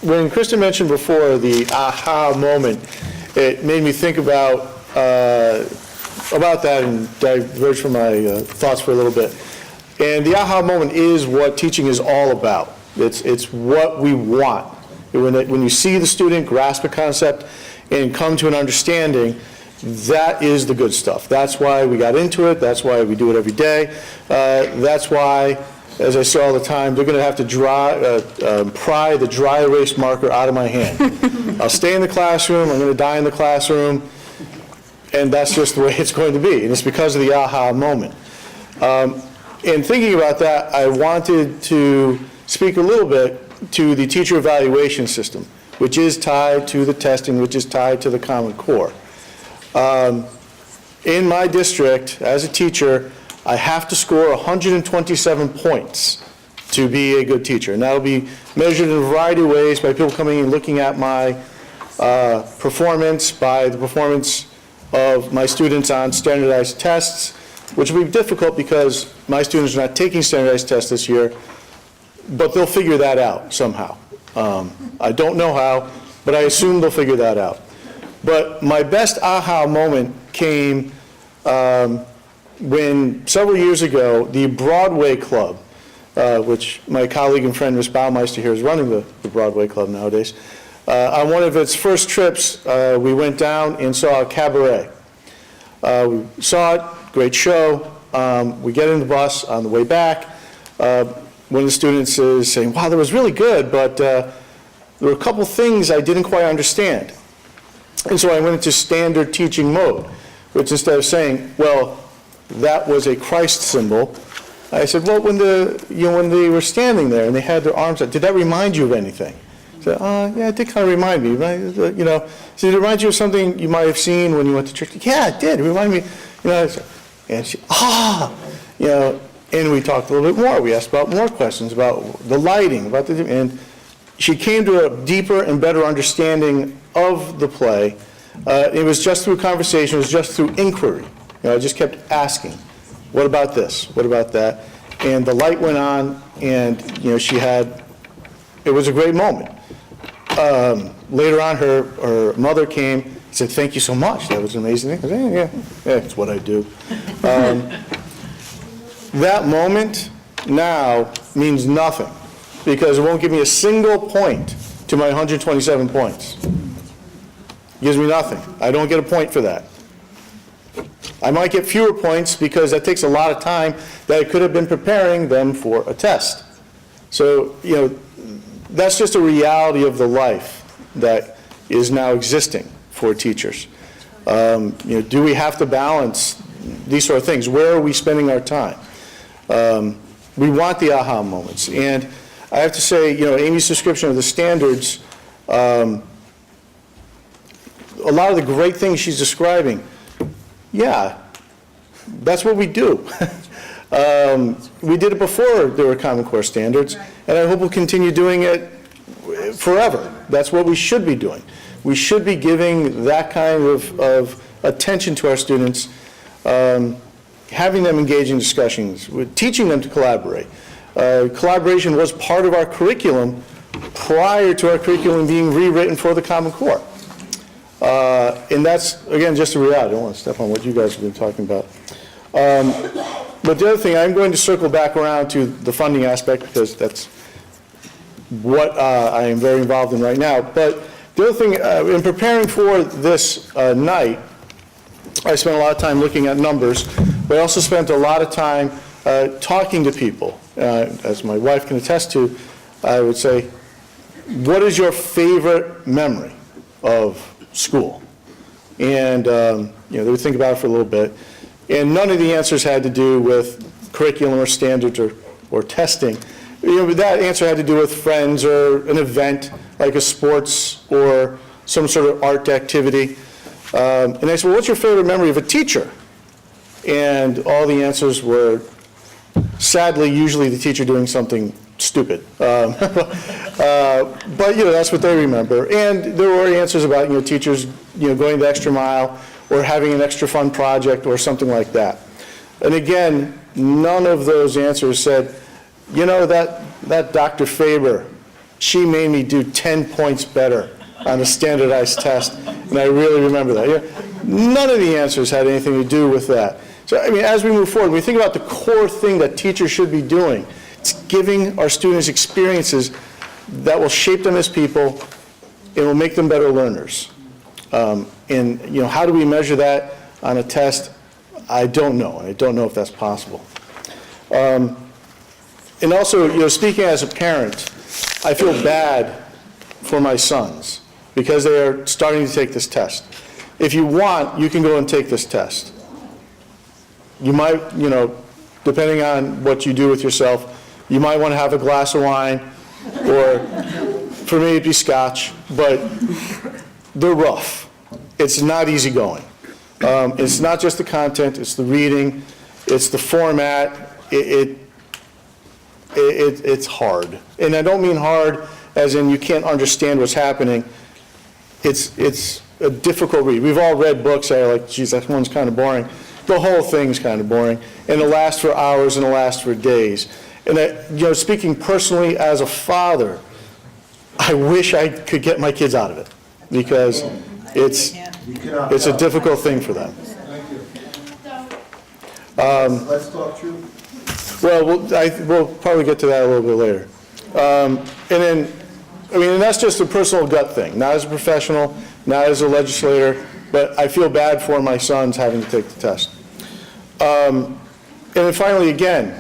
When Kristen mentioned before the aha moment, it made me think about that and diverge from my thoughts for a little bit. And the aha moment is what teaching is all about. It's what we want. When you see the student grasp a concept and come to an understanding, that is the good stuff. That's why we got into it. That's why we do it every day. That's why, as I say all the time, they're going to have to pry the dry erase marker out of my hand. I'll stay in the classroom. I'm going to die in the classroom. And that's just the way it's going to be. And it's because of the aha moment. In thinking about that, I wanted to speak a little bit to the teacher evaluation system, which is tied to the testing, which is tied to the Common Core. In my district, as a teacher, I have to score 127 points to be a good teacher. And that'll be measured in a variety of ways by people coming and looking at my performance, by the performance of my students on standardized tests, which will be difficult because my students are not taking standardized tests this year, but they'll figure that out somehow. I don't know how, but I assume they'll figure that out. But my best aha moment came when, several years ago, the Broadway Club, which my colleague and friend Ms. Baumeister here is running the Broadway Club nowadays, on one of its first trips, we went down and saw a cabaret. We saw it, great show. We get in the bus on the way back. One of the students is saying, wow, that was really good, but there were a couple things I didn't quite understand. And so I went into standard teaching mode, which instead of saying, well, that was a Christ symbol, I said, well, when they were standing there and they had their arms out, did that remind you of anything? I said, yeah, it did kind of remind me. Right? Did it remind you of something you might have seen when you went to church? Yeah, it did. It reminded me, and she, and we talked a little bit more. We asked about more questions about the lighting, and she came to a deeper and better understanding of the play. It was just through conversation, it was just through inquiry. I just kept asking, what about this? What about that? And the light went on, and it was a great moment. Later on, her mother came and said, thank you so much. That was an amazing thing. I said, yeah, it's what I do. That moment now means nothing, because it won't give me a single point to my 127 points. It gives me nothing. I don't get a point for that. I might get fewer points because that takes a lot of time that I could have been preparing them for a test. So, that's just a reality of the life that is now existing for teachers. Do we have to balance these sort of things? Where are we spending our time? We want the aha moments. And I have to say, Amy's description of the standards, a lot of the great things she's describing, yeah, that's what we do. We did it before there were Common Core standards, and I hope we'll continue doing it forever. That's what we should be doing. We should be giving that kind of attention to our students, having them engage in discussions, teaching them to collaborate. Collaboration was part of our curriculum prior to our curriculum being rewritten for the Common Core. And that's, again, just a reality. I don't want to step on what you guys have been talking about. But the other thing, I'm going to circle back around to the funding aspect, because that's what I am very involved in right now. But the other thing, in preparing for this night, I spent a lot of time looking at numbers, but I also spent a lot of time talking to people. As my wife can attest to, I would say, what is your favorite memory of school? And they would think about it for a little bit. And none of the answers had to do with curriculum or standards or testing. That answer had to do with friends or an event, like a sports or some sort of art activity. And I said, well, what's your favorite memory of a teacher? And all the answers were, sadly, usually the teacher doing something stupid. But that's what they remember. And there were answers about teachers going the extra mile or having an extra fun project or something like that. And again, none of those answers said, that Dr. Faber, she made me do 10 points better on a standardized test, and I really remember that. None of the answers had anything to do with that. So, as we move forward, we think about the core thing that teachers should be doing. It's giving our students experiences that will shape them as people and will make them better learners. And how do we measure that on a test? I don't know. I don't know if that's possible. And also, speaking as a parent, I feel bad for my sons because they are starting to take this test. If you want, you can go and take this test. You might, depending on what you do with yourself, you might want to have a glass of wine, or for me it'd be scotch, but they're rough. It's not easy going. It's not just the content, it's the reading, it's the format, it's hard. And I don't mean hard as in you can't understand what's happening. It's a difficult read. We've all read books that are like, geez, that one's kind of boring. The whole thing's kind of boring, and it'll last for hours and it'll last for days. And speaking personally as a father, I wish I could get my kids out of it, because it's a difficult thing for them. Let's talk true. Well, we'll probably get to that a little bit later. And then, and that's just a personal gut thing, not as a professional, not as a legislator, but I feel bad for my sons having to take the test. And then finally, again,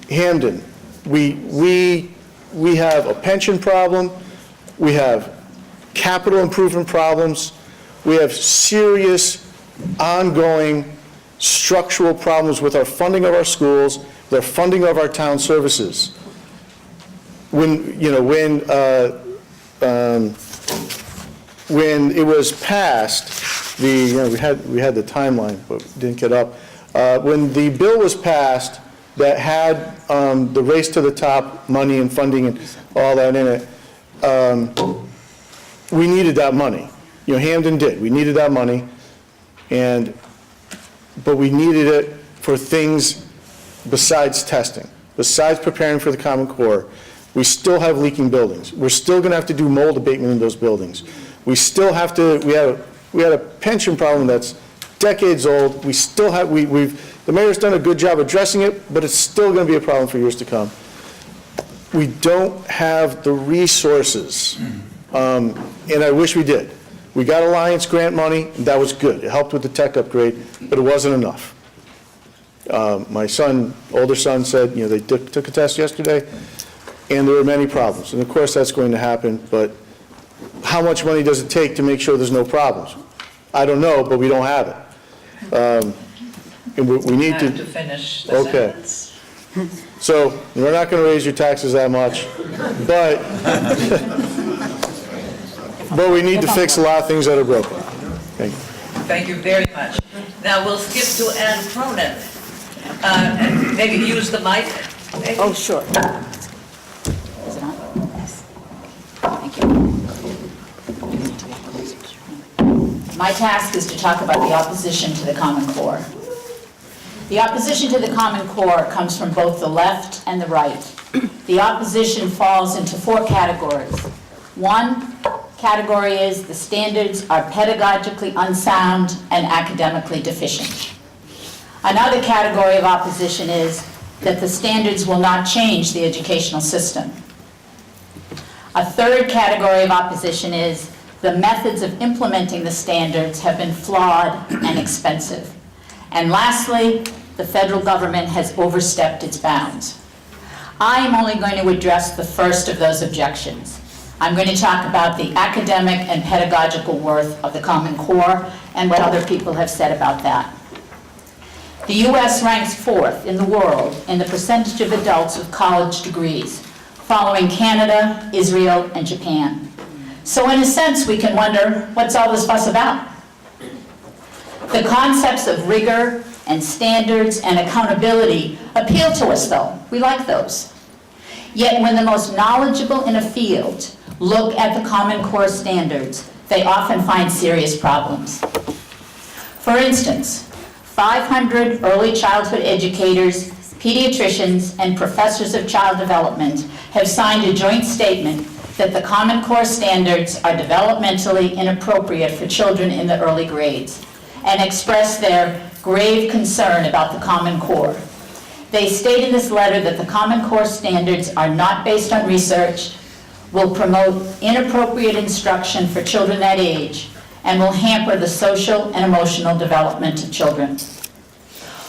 Hamden, we have a pension problem, we have capital improvement problems, we have serious ongoing structural problems with our funding of our schools, with our funding of our town services. When it was passed, we had the timeline, but didn't get up. When the bill was passed that had the race to the top money and funding and all that in it, we needed that money. Hamden did. We needed that money, but we needed it for things besides testing, besides preparing for the Common Core. We still have leaking buildings. We're still going to have to do mold abatement in those buildings. We still have to. We had a pension problem that's decades old. We still have. The mayor's done a good job addressing it, but it's still going to be a problem for years to come. We don't have the resources, and I wish we did. We got Alliance grant money, and that was good. It helped with the tech upgrade, but it wasn't enough. My older son said, they took a test yesterday, and there were many problems. And of course that's going to happen, but how much money does it take to make sure there's no problems? I don't know, but we don't have it. And we need Have to finish the Okay. sentence. So we're not going to raise your taxes that much, but we need to fix a lot of things that are broken. Thank you. Thank you very much. Now we'll skip to Ann Cronin. And maybe use the mic. maybe? Oh, sure. Is it on? Yes. Thank you. My task is to talk about the opposition to the Common Core. The opposition to the Common Core comes from both the left and the right. The opposition falls into 4 categories. One category is the standards are pedagogically unsound and academically deficient. Another category of opposition is that the standards will not change the educational system. A third category of opposition is the methods of implementing the standards have been flawed and expensive. And lastly, the federal government has overstepped its bounds. I am only going to address the first of those objections. I'm going to talk about the academic and pedagogical worth of the Common Core and what other people have said about that. The U.S. ranks 4th in the world in the percentage of adults with college degrees, following Canada, Israel, and Japan. So in a sense, we can wonder, what's all this fuss about? The concepts of rigor and standards and accountability appeal to us, though. We like those. Yet when the most knowledgeable in a field look at the Common Core standards, they often find serious problems. For instance, 500 early childhood educators, pediatricians, and professors of child development have signed a joint statement that the Common Core standards are developmentally inappropriate for children in the early grades, and express their grave concern about the Common Core. They state in this letter that the Common Core standards are not based on research, will promote inappropriate instruction for children that age, and will hamper the social and emotional development of children.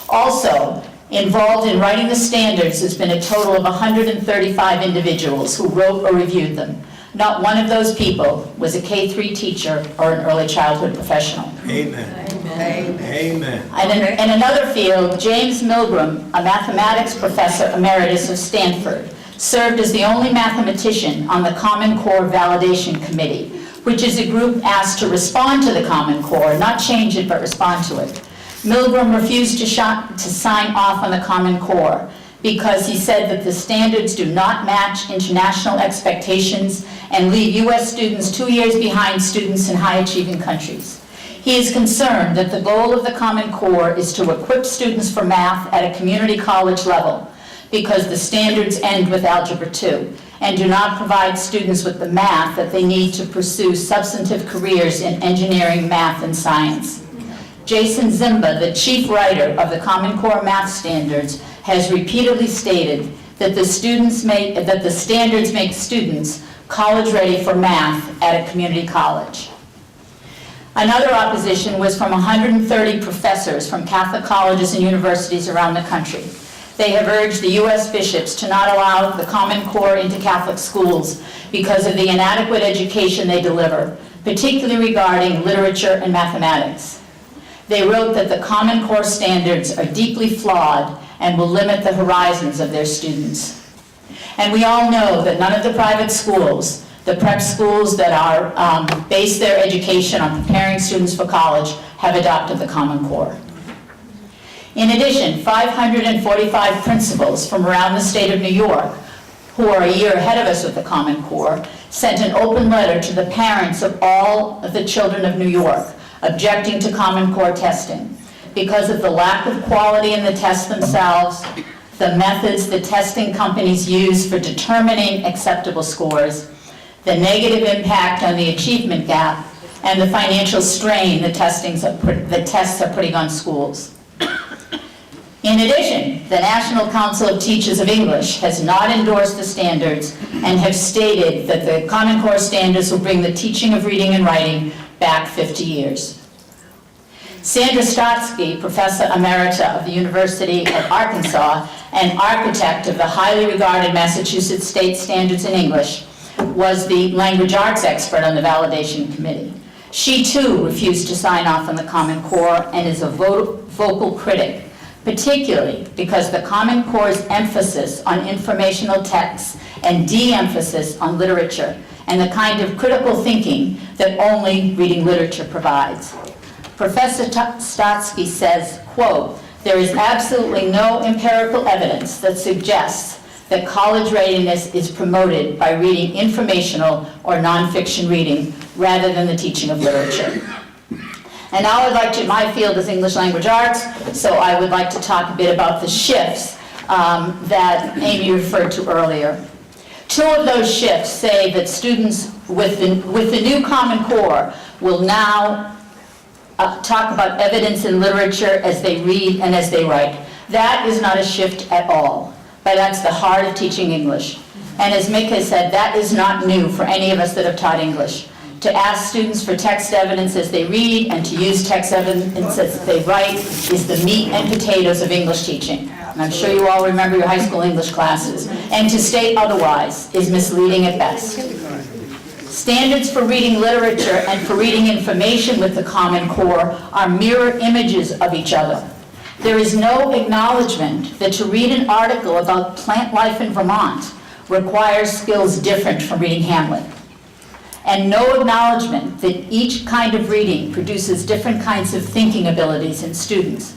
Also, involved in writing the standards has been a total of 135 individuals who wrote or reviewed them. Not one of those people was a K-3 teacher or an early childhood professional. Amen. Amen. And in another field, James Milgram, a mathematics professor emeritus of Stanford, served as the only mathematician on the Common Core Validation Committee, which is a group asked to respond to the Common Core, not change it, but respond to it. Milgram refused to sign off on the Common Core because he said that the standards do not match international expectations and leave U.S. students 2 years behind students in high-achieving countries. He is concerned that the goal of the Common Core is to equip students for math at a community college level because the standards end with Algebra 2, and do not provide students with the math that they need to pursue substantive careers in engineering, math, and science. Jason Zimba, the chief writer of the Common Core math standards, has repeatedly stated that the standards make students college-ready for math at a community college. Another opposition was from 130 professors from Catholic colleges and universities around the country. They have urged the U.S. bishops to not allow the Common Core into Catholic schools because of the inadequate education they deliver, particularly regarding literature and mathematics. They wrote that the Common Core standards are deeply flawed and will limit the horizons of their students. And we all know that none of the private schools, the prep schools that are base their education on preparing students for college, have adopted the Common Core. In addition, 545 principals from around the state of New York, who are a year ahead of us with the Common Core, sent an open letter to the parents of all of the children of New York, objecting to Common Core testing because of the lack of quality in the tests themselves, the methods the testing companies use for determining acceptable scores, the negative impact on the achievement gap, and the financial strain the tests are putting on schools. In addition, the National Council of Teachers of English has not endorsed the standards and have stated that the Common Core standards will bring the teaching of reading and writing back 50 years. Sandra Stotsky, Professor Emerita of the University of Arkansas and architect of the highly regarded Massachusetts State Standards in English, was the language arts expert on the validation committee. She too refused to sign off on the Common Core and is a vocal critic, particularly because the Common Core's emphasis on informational texts and de-emphasis on literature and the kind of critical thinking that only reading literature provides. Professor Stotsky says, quote, "There is absolutely no empirical evidence that suggests that college readiness is promoted by reading informational or nonfiction reading rather than the teaching of literature." And now I'd like to, my field is English language arts, so I would like to talk a bit about the shifts that Amy referred to earlier. Two of those shifts say that students with the new Common Core will now talk about evidence in literature as they read and as they write. That is not a shift at all, but that's the heart of teaching English. And as Mick has said, that is not new for any of us that have taught English. To ask students for text evidence as they read and to use text evidence as they write is the meat and potatoes of English teaching. And I'm sure you all remember your high school English classes. And to state otherwise is misleading at best. Standards for reading literature and for reading information with the Common Core are mirror images of each other. There is no acknowledgement that to read an article about plant life in Vermont requires skills different from reading Hamlet. And no acknowledgement that each kind of reading produces different kinds of thinking abilities in students.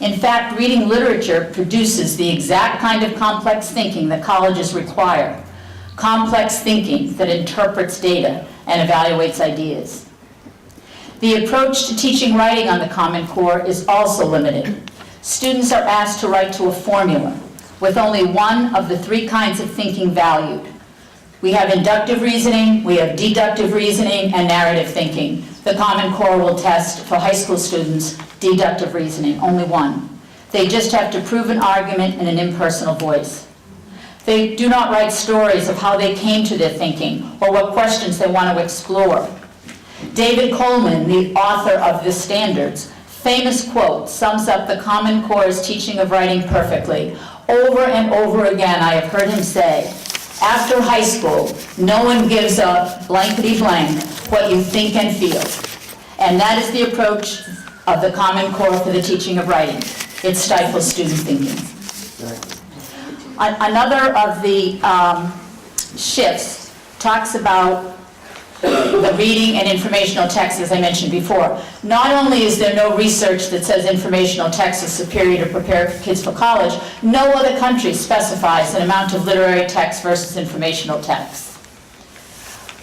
In fact, reading literature produces the exact kind of complex thinking that colleges require. Complex thinking that interprets data and evaluates ideas. The approach to teaching writing on the Common Core is also limited. Students are asked to write to a formula with only one of the three kinds of thinking valued. We have inductive reasoning, we have deductive reasoning, and narrative thinking. The Common Core will test for high school students deductive reasoning, only one. They just have to prove an argument in an impersonal voice. They do not write stories of how they came to their thinking or what questions they want to explore. David Coleman, the author of The Standards, famous quote sums up the Common Core's teaching of writing perfectly. Over and over again, I have heard him say, after high school, no one gives a blankety blank what you think and feel. And that is the approach of the Common Core for the teaching of writing. It stifles student thinking. Another of the shifts talks about the reading and informational text, as I mentioned before. Not only is there no research that says informational text is superior to prepare kids for college, no other country specifies an amount of literary text versus informational text.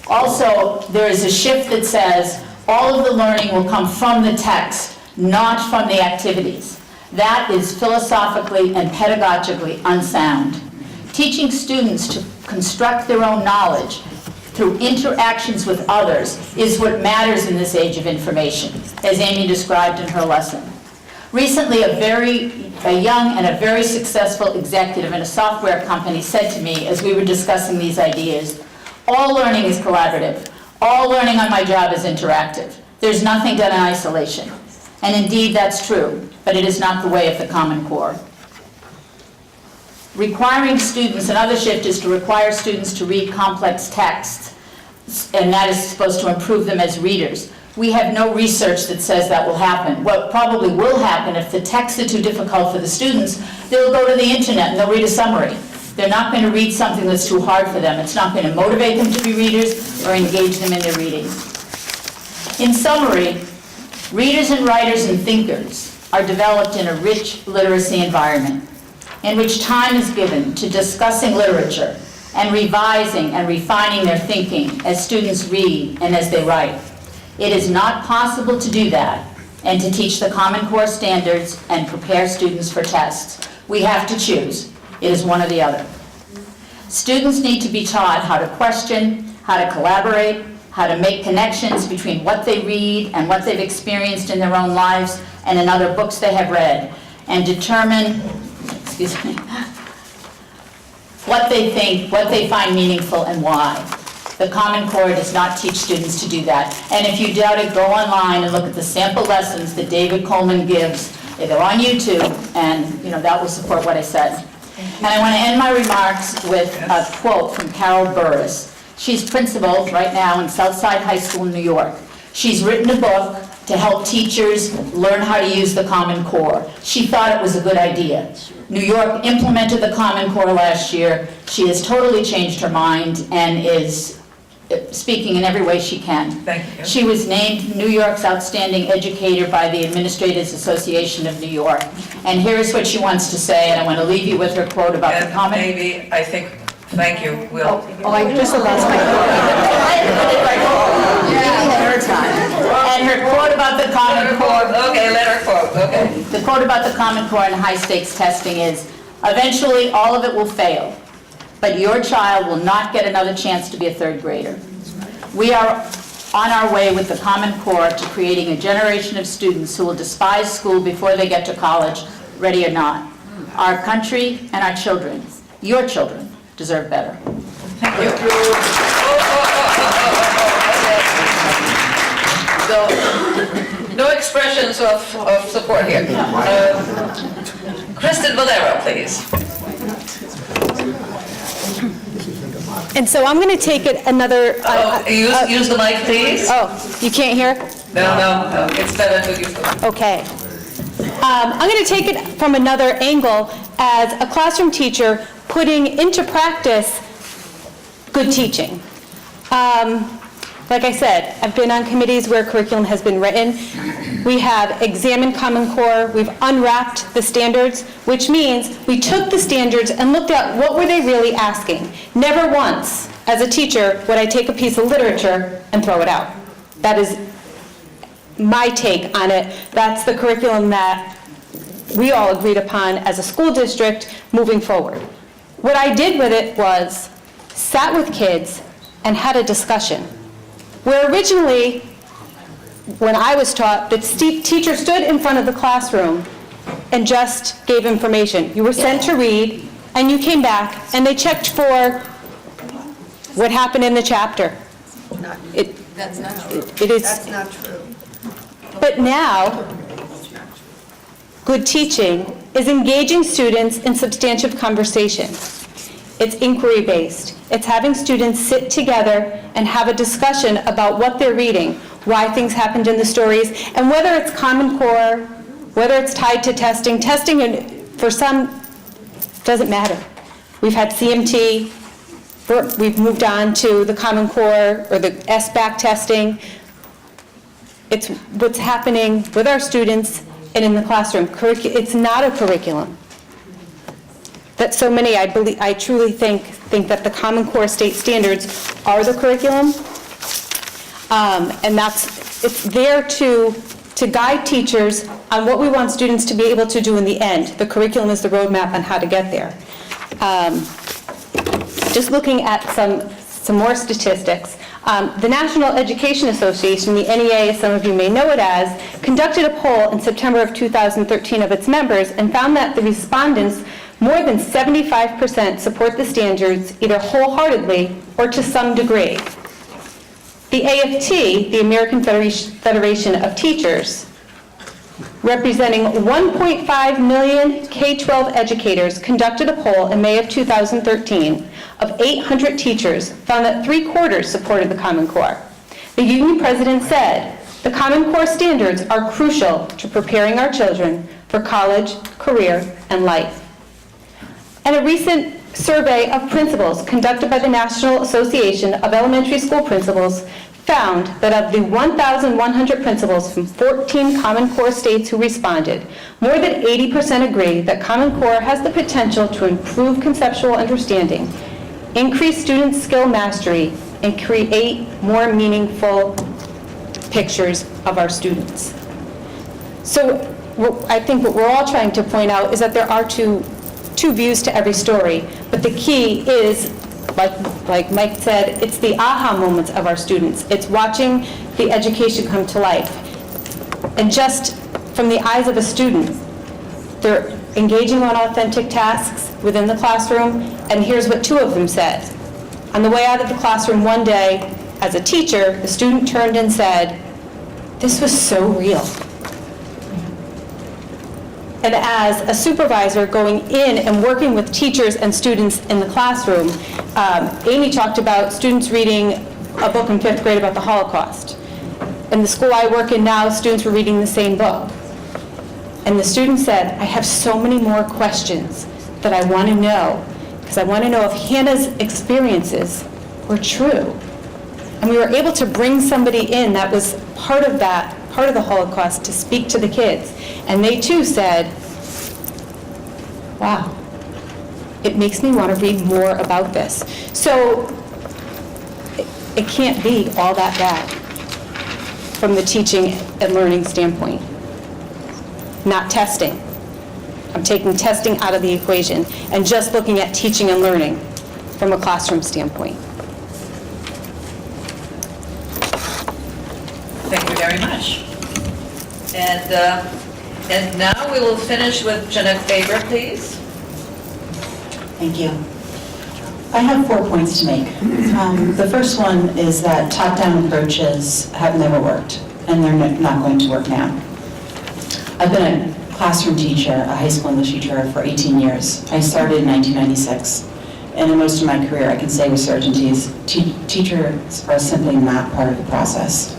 Also, there is a shift that says all of the learning will come from the text, not from the activities. That is philosophically and pedagogically unsound. Teaching students construct their own knowledge through interactions with others is what matters in this age of information, as Amy described in her lesson. Recently, a young and a very successful executive in a software company said to me as we were discussing these ideas, "All learning is collaborative. All learning on my job is interactive. There's nothing done in isolation." And indeed, that's true, but it is not the way of the Common Core. Requiring students, another shift is to require students to read complex texts, and that is supposed to improve them as readers. We have no research that says that will happen. What probably will happen, if the texts are too difficult for the students, they'll go to the internet and they'll read a summary. They're not going to read something that's too hard for them. It's not going to motivate them to be readers or engage them in their reading. In summary, readers and writers and thinkers are developed in a rich literacy environment in which time is given to discussing literature and revising and refining their thinking as students read and as they write. It is not possible to do that and to teach the Common Core standards and prepare students for tests. We have to choose. It is one or the other. Students need to be taught how to question, how to collaborate, how to make connections between what they read and what they've experienced in their own lives and in other books they have read, and determine, what they think, what they find meaningful, and why. The Common Core does not teach students to do that. And if you doubt it, go online and look at the sample lessons that David Coleman gives. They're on YouTube, and that will support what I said. And I want to end my remarks with a quote from Carol Burris. She's principal right now in Southside High School in New York. She's written a book to help teachers learn how to use the Common Core. She thought it was a good idea. New York implemented the Common Core last year. She has totally changed her mind and is speaking in every way she can. Thank you. She was named New York's Outstanding Educator by the Administrators Association of New York. And here is what she wants to say, and I want to leave you with her quote about the And Common... maybe, I think, thank you, Will. I just lost my quote. Her time. And her quote about the Common Core... Okay, let her quote, okay. The quote about the Common Core and high-stakes testing is, "Eventually, all of it will fail, but your child will not get another chance to be a third grader." We are on our way with the Common Core to creating a generation of students who will despise school before they get to college, ready or not. Our country and our children, your children, deserve better. Thank you. So, no expressions of support here. Kristen Valero, please. And so I'm going to take it another... Use the mic, please. Oh, you can't hear? No, it's better to use the mic. Okay. I'm going to take it from another angle as a classroom teacher putting into practice good teaching. Like I said, I've been on committees where curriculum has been written. We have examined Common Core. We've unwrapped the standards, which means we took the standards and looked at what were they really asking. Never once, as a teacher, would I take a piece of literature and throw it out. That is my take on it. That's the curriculum that we all agreed upon as a school district moving forward. What I did with it was sat with kids and had a discussion. Where originally, when I was taught, the teacher stood in front of the classroom and just gave information. You were sent to read, and you came back, and they checked for what happened in the chapter. That's not true. It is. That's not true. But now, good teaching is engaging students in substantive conversation. It's inquiry-based. It's having students sit together and have a discussion about what they're reading, why things happened in the stories, and whether it's Common Core, whether it's tied to testing. Testing, for some, doesn't matter. We've had CMT, we've moved on to the Common Core or the SBAC testing. It's what's happening with our students and in the classroom. It's not a curriculum. That so many, I truly think that the Common Core state standards are the curriculum, and it's there to guide teachers on what we want students to be able to do in the end. The curriculum is the roadmap on how to get there. just looking at some more statistics, the National Education Association, the NEA, as some of you may know it as, conducted a poll in September of 2013 of its members and found that the respondents, more than 75%, support the standards either wholeheartedly or to some degree. The AFT, the American Federation of Teachers, representing 1.5 million K-12 educators, conducted a poll in May of 2013 of 800 teachers, found that 3/4 supported the Common Core. The union president said, "The Common Core standards are crucial to preparing our children for college, career, and life." And a recent survey of principals conducted by the National Association of Elementary School Principals found that of the 1,100 principals from 14 Common Core states who responded, more than 80% agree that Common Core has the potential to improve conceptual understanding, increase student skill mastery, and create more meaningful pictures of our students. So I think what we're all trying to point out is that there are two views to every story, but the key is, like Mike said, it's the aha moments of our students. It's watching the education come to life. And just from the eyes of a student, they're engaging on authentic tasks within the classroom, and here's what 2 of them said. On the way out of the classroom one day, as a teacher, the student turned and said, "This was so real." And as a supervisor going in and working with teachers and students in the classroom, Amy talked about students reading a book in 5th grade about the Holocaust. In the school I work in now, students were reading the same book. And the student said, "I have so many more questions that I want to know, because I want to know if Hannah's experiences were true." And we were able to bring somebody in that was part of the Holocaust to speak to the kids. And they too said, "Wow, it makes me want to read more about this." So it can't be all that bad from the teaching and learning standpoint. Not testing. I'm taking testing out of the equation and just looking at teaching and learning from a classroom standpoint. Thank you very much. And now we will finish with Jeanette Faber, please. Thank you. I have 4 points to make. The first one is that top-down approaches have never worked, and they're not going to work now. I've been a classroom teacher, a high school English teacher, for 18 years. I started in 1996, and in most of my career, I can say with certainty, teachers are simply not part of the process.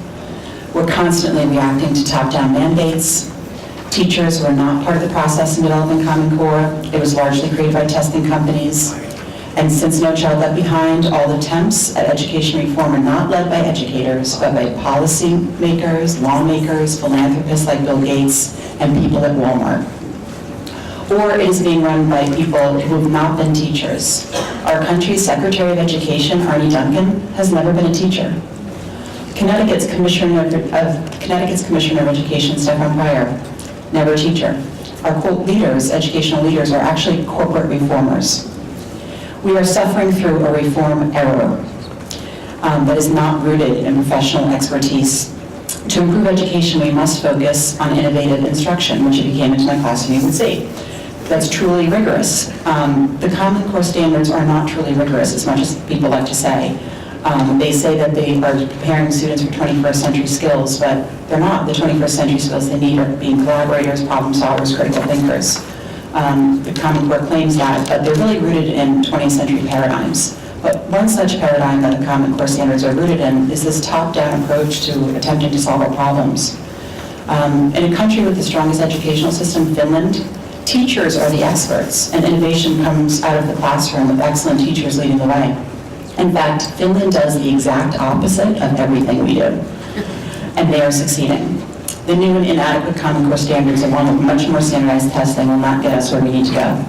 We're constantly reacting to top-down mandates. Teachers were not part of the process in developing Common Core. It was largely created by testing companies. And since No Child Left Behind, all attempts at education reform are not led by educators, but by policy makers, lawmakers, philanthropists like Bill Gates, and people at Walmart. Or it is being run by people who have not been teachers. Our country's Secretary of Education, Arne Duncan, has never been a teacher. Connecticut's Commissioner of Education, Stefan Pryor, never a teacher. Our quote leaders, educational leaders, are actually corporate reformers. We are suffering through a reform error that is not rooted in professional expertise. To improve education, we must focus on innovative instruction, which if you came into my classroom, you would see. That's truly rigorous. The Common Core standards are not truly rigorous, as much as people like to say. They say that they are preparing students for 21st century skills, but they're not. The 21st century skills they need are being collaborators, problem solvers, critical thinkers. The Common Core claims that, but they're really rooted in 20th century paradigms. But one such paradigm that the Common Core standards are rooted in is this top-down approach to attempting to solve our problems. In a country with the strongest educational system, Finland, teachers are the experts, and innovation comes out of the classroom with excellent teachers leading the way. In fact, Finland does the exact opposite of everything we do, and they are succeeding. The new and inadequate Common Core standards, along with much more standardized testing, will not get us where we need to go.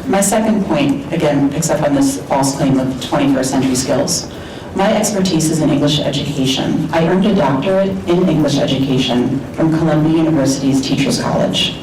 My second point, again, picks up on this false claim of 21st century skills. My expertise is in English education. I earned a doctorate in English education from Columbia University's Teachers College.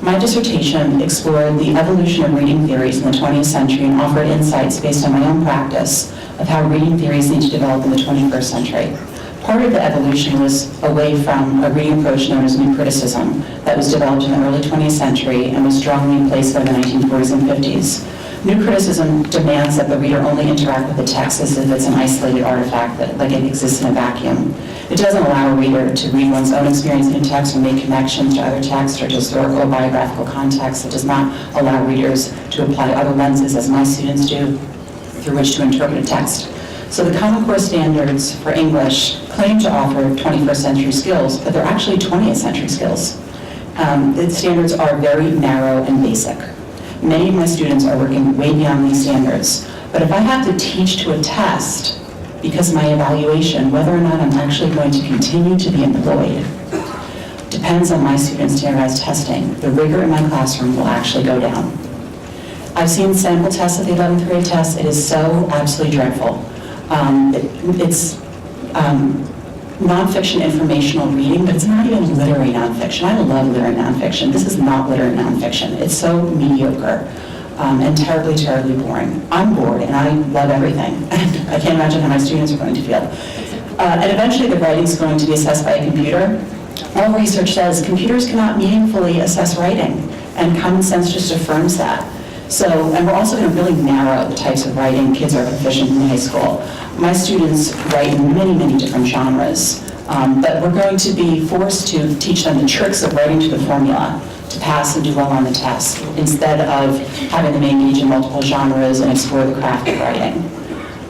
My dissertation explored the evolution of reading theories in the 20th century and offered insights based on my own practice of how reading theories need to develop in the 21st century. Part of the evolution was away from a reading approach known as new criticism that was developed in the early 20th century and was strongly in place by the 1940s and 50s. New criticism demands that the reader only interact with the text as if it's an isolated artifact, that like it exists in a vacuum. It doesn't allow a reader to read one's own experience in text or make connections to other texts or to historical or biographical context. It does not allow readers to apply other lenses, as my students do, through which to interpret a text. So the Common Core standards for English claim to offer 21st century skills, but they're actually 20th century skills. The standards are very narrow and basic. Many of my students are working way beyond these standards. But if I have to teach to a test because of my evaluation, whether or not I'm actually going to continue to be employed depends on my students' standardized testing. The rigor in my classroom will actually go down. I've seen sample tests of the 11th grade tests. It is so absolutely dreadful. It's nonfiction informational reading, but it's not even literary nonfiction. I love literary nonfiction. This is not literary nonfiction. It's so mediocre and terribly, terribly boring. I'm bored and I love everything. I can't imagine how my students are going to feel. And eventually the writing is going to be assessed by a computer. All research says computers cannot meaningfully assess writing, and common sense just affirms that. So, and we're also going to really narrow the types of writing kids are proficient in high school. My students write in many, many different genres, but we're going to be forced to teach them the tricks of writing to the formula to pass and do well on the test, instead of having them engage in multiple genres and explore the craft of writing.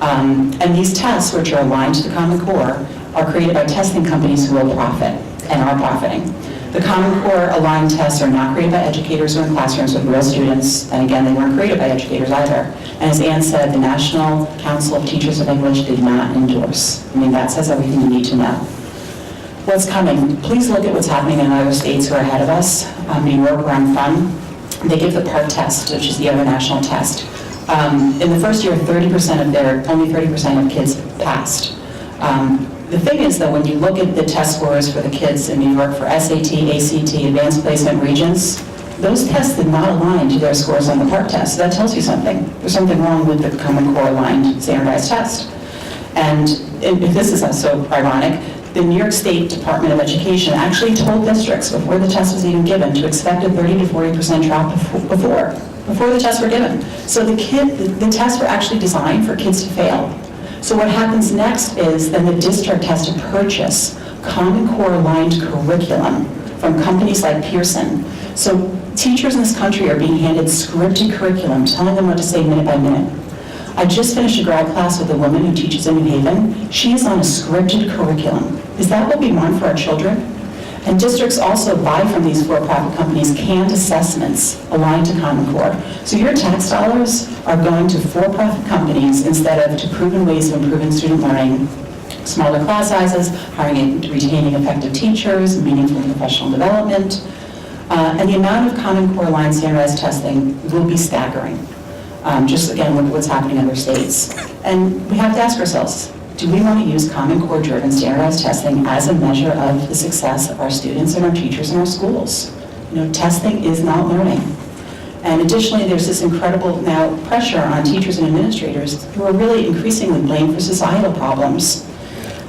And these tests, which are aligned to the Common Core, are created by testing companies who will profit and are profiting. The Common Core aligned tests are not created by educators or in classrooms with real students, and again, they weren't created by educators either. And as Anne said, the National Council of Teachers of English did not endorse. I mean, that says everything you need to know. What's coming? Please look at what's happening in other states who are ahead of us. New York, where I'm from, they give the PART test, which is the other national test. In the first year, only 30% of kids passed. The thing is, though, when you look at the test scores for the kids in New York for SAT, ACT, Advanced Placement Regents, those tests did not align to their scores on the PART test. So that tells you something. There's something wrong with the Common Core aligned standardized test. And if this is so ironic, the New York State Department of Education actually told districts before the test was even given to expect a 30 to 40% drop before the tests were given. So the tests were actually designed for kids to fail. So what happens next is then the district has to purchase Common Core aligned curriculum from companies like Pearson. So teachers in this country are being handed scripted curriculum, telling them what to say minute by minute. I just finished a grad class with a woman who teaches in New Haven. She is on a scripted curriculum. Is that what we want for our children? And districts also buy from these for-profit companies canned assessments aligned to Common Core. So your tax dollars are going to for-profit companies instead of to proven ways of improving student learning, smaller class sizes, hiring and retaining effective teachers, meaningful professional development. And the amount of Common Core aligned standardized testing will be staggering. Just again, look at what's happening in other states. And we have to ask ourselves, do we want to use Common Core driven standardized testing as a measure of the success of our students and our teachers in our schools? You know, testing is not learning. And additionally, there's this incredible now pressure on teachers and administrators who are really increasingly blamed for societal problems.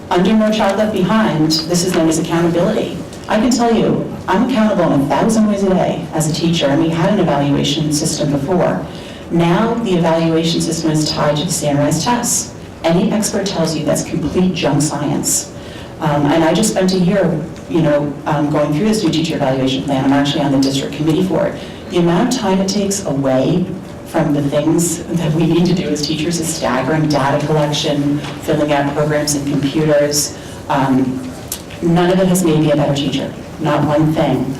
Under No Child Left Behind, this is known as accountability. I can tell you, I'm accountable in 1,000 ways a day as a teacher, and we had an evaluation system before. Now the evaluation system is tied to the standardized tests. Any expert tells you that's complete junk science. And I just spent a year, going through this new teacher evaluation plan. I'm actually on the district committee for it. The amount of time it takes away from the things that we need to do as teachers is staggering. Data collection, filling out programs in computers. None of it has made me a better teacher, not one thing.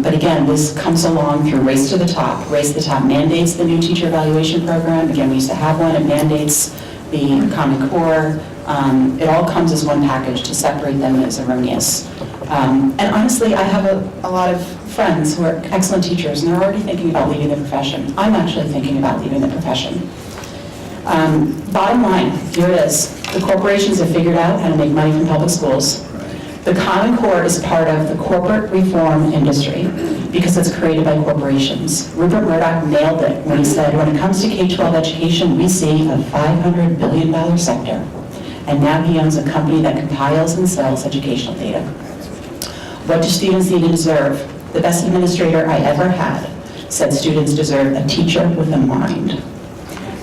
But again, this comes along through Race to the Top. Race to the Top mandates the new teacher evaluation program. Again, we used to have one. It mandates the Common Core. It all comes as one package. To separate them is erroneous. And honestly, I have a lot of friends who are excellent teachers, and they're already thinking about leaving the profession. I'm actually thinking about leaving the profession. Bottom line, here it is. The corporations have figured out how to make money from public schools. The Common Core is part of the corporate reform industry because it's created by corporations. Rupert Murdoch nailed it when he said, when it comes to K-12 education, we see a $500 billion sector. And now he owns a company that compiles and sells educational data. What do students need and deserve? The best administrator I ever had said students deserve a teacher with a mind.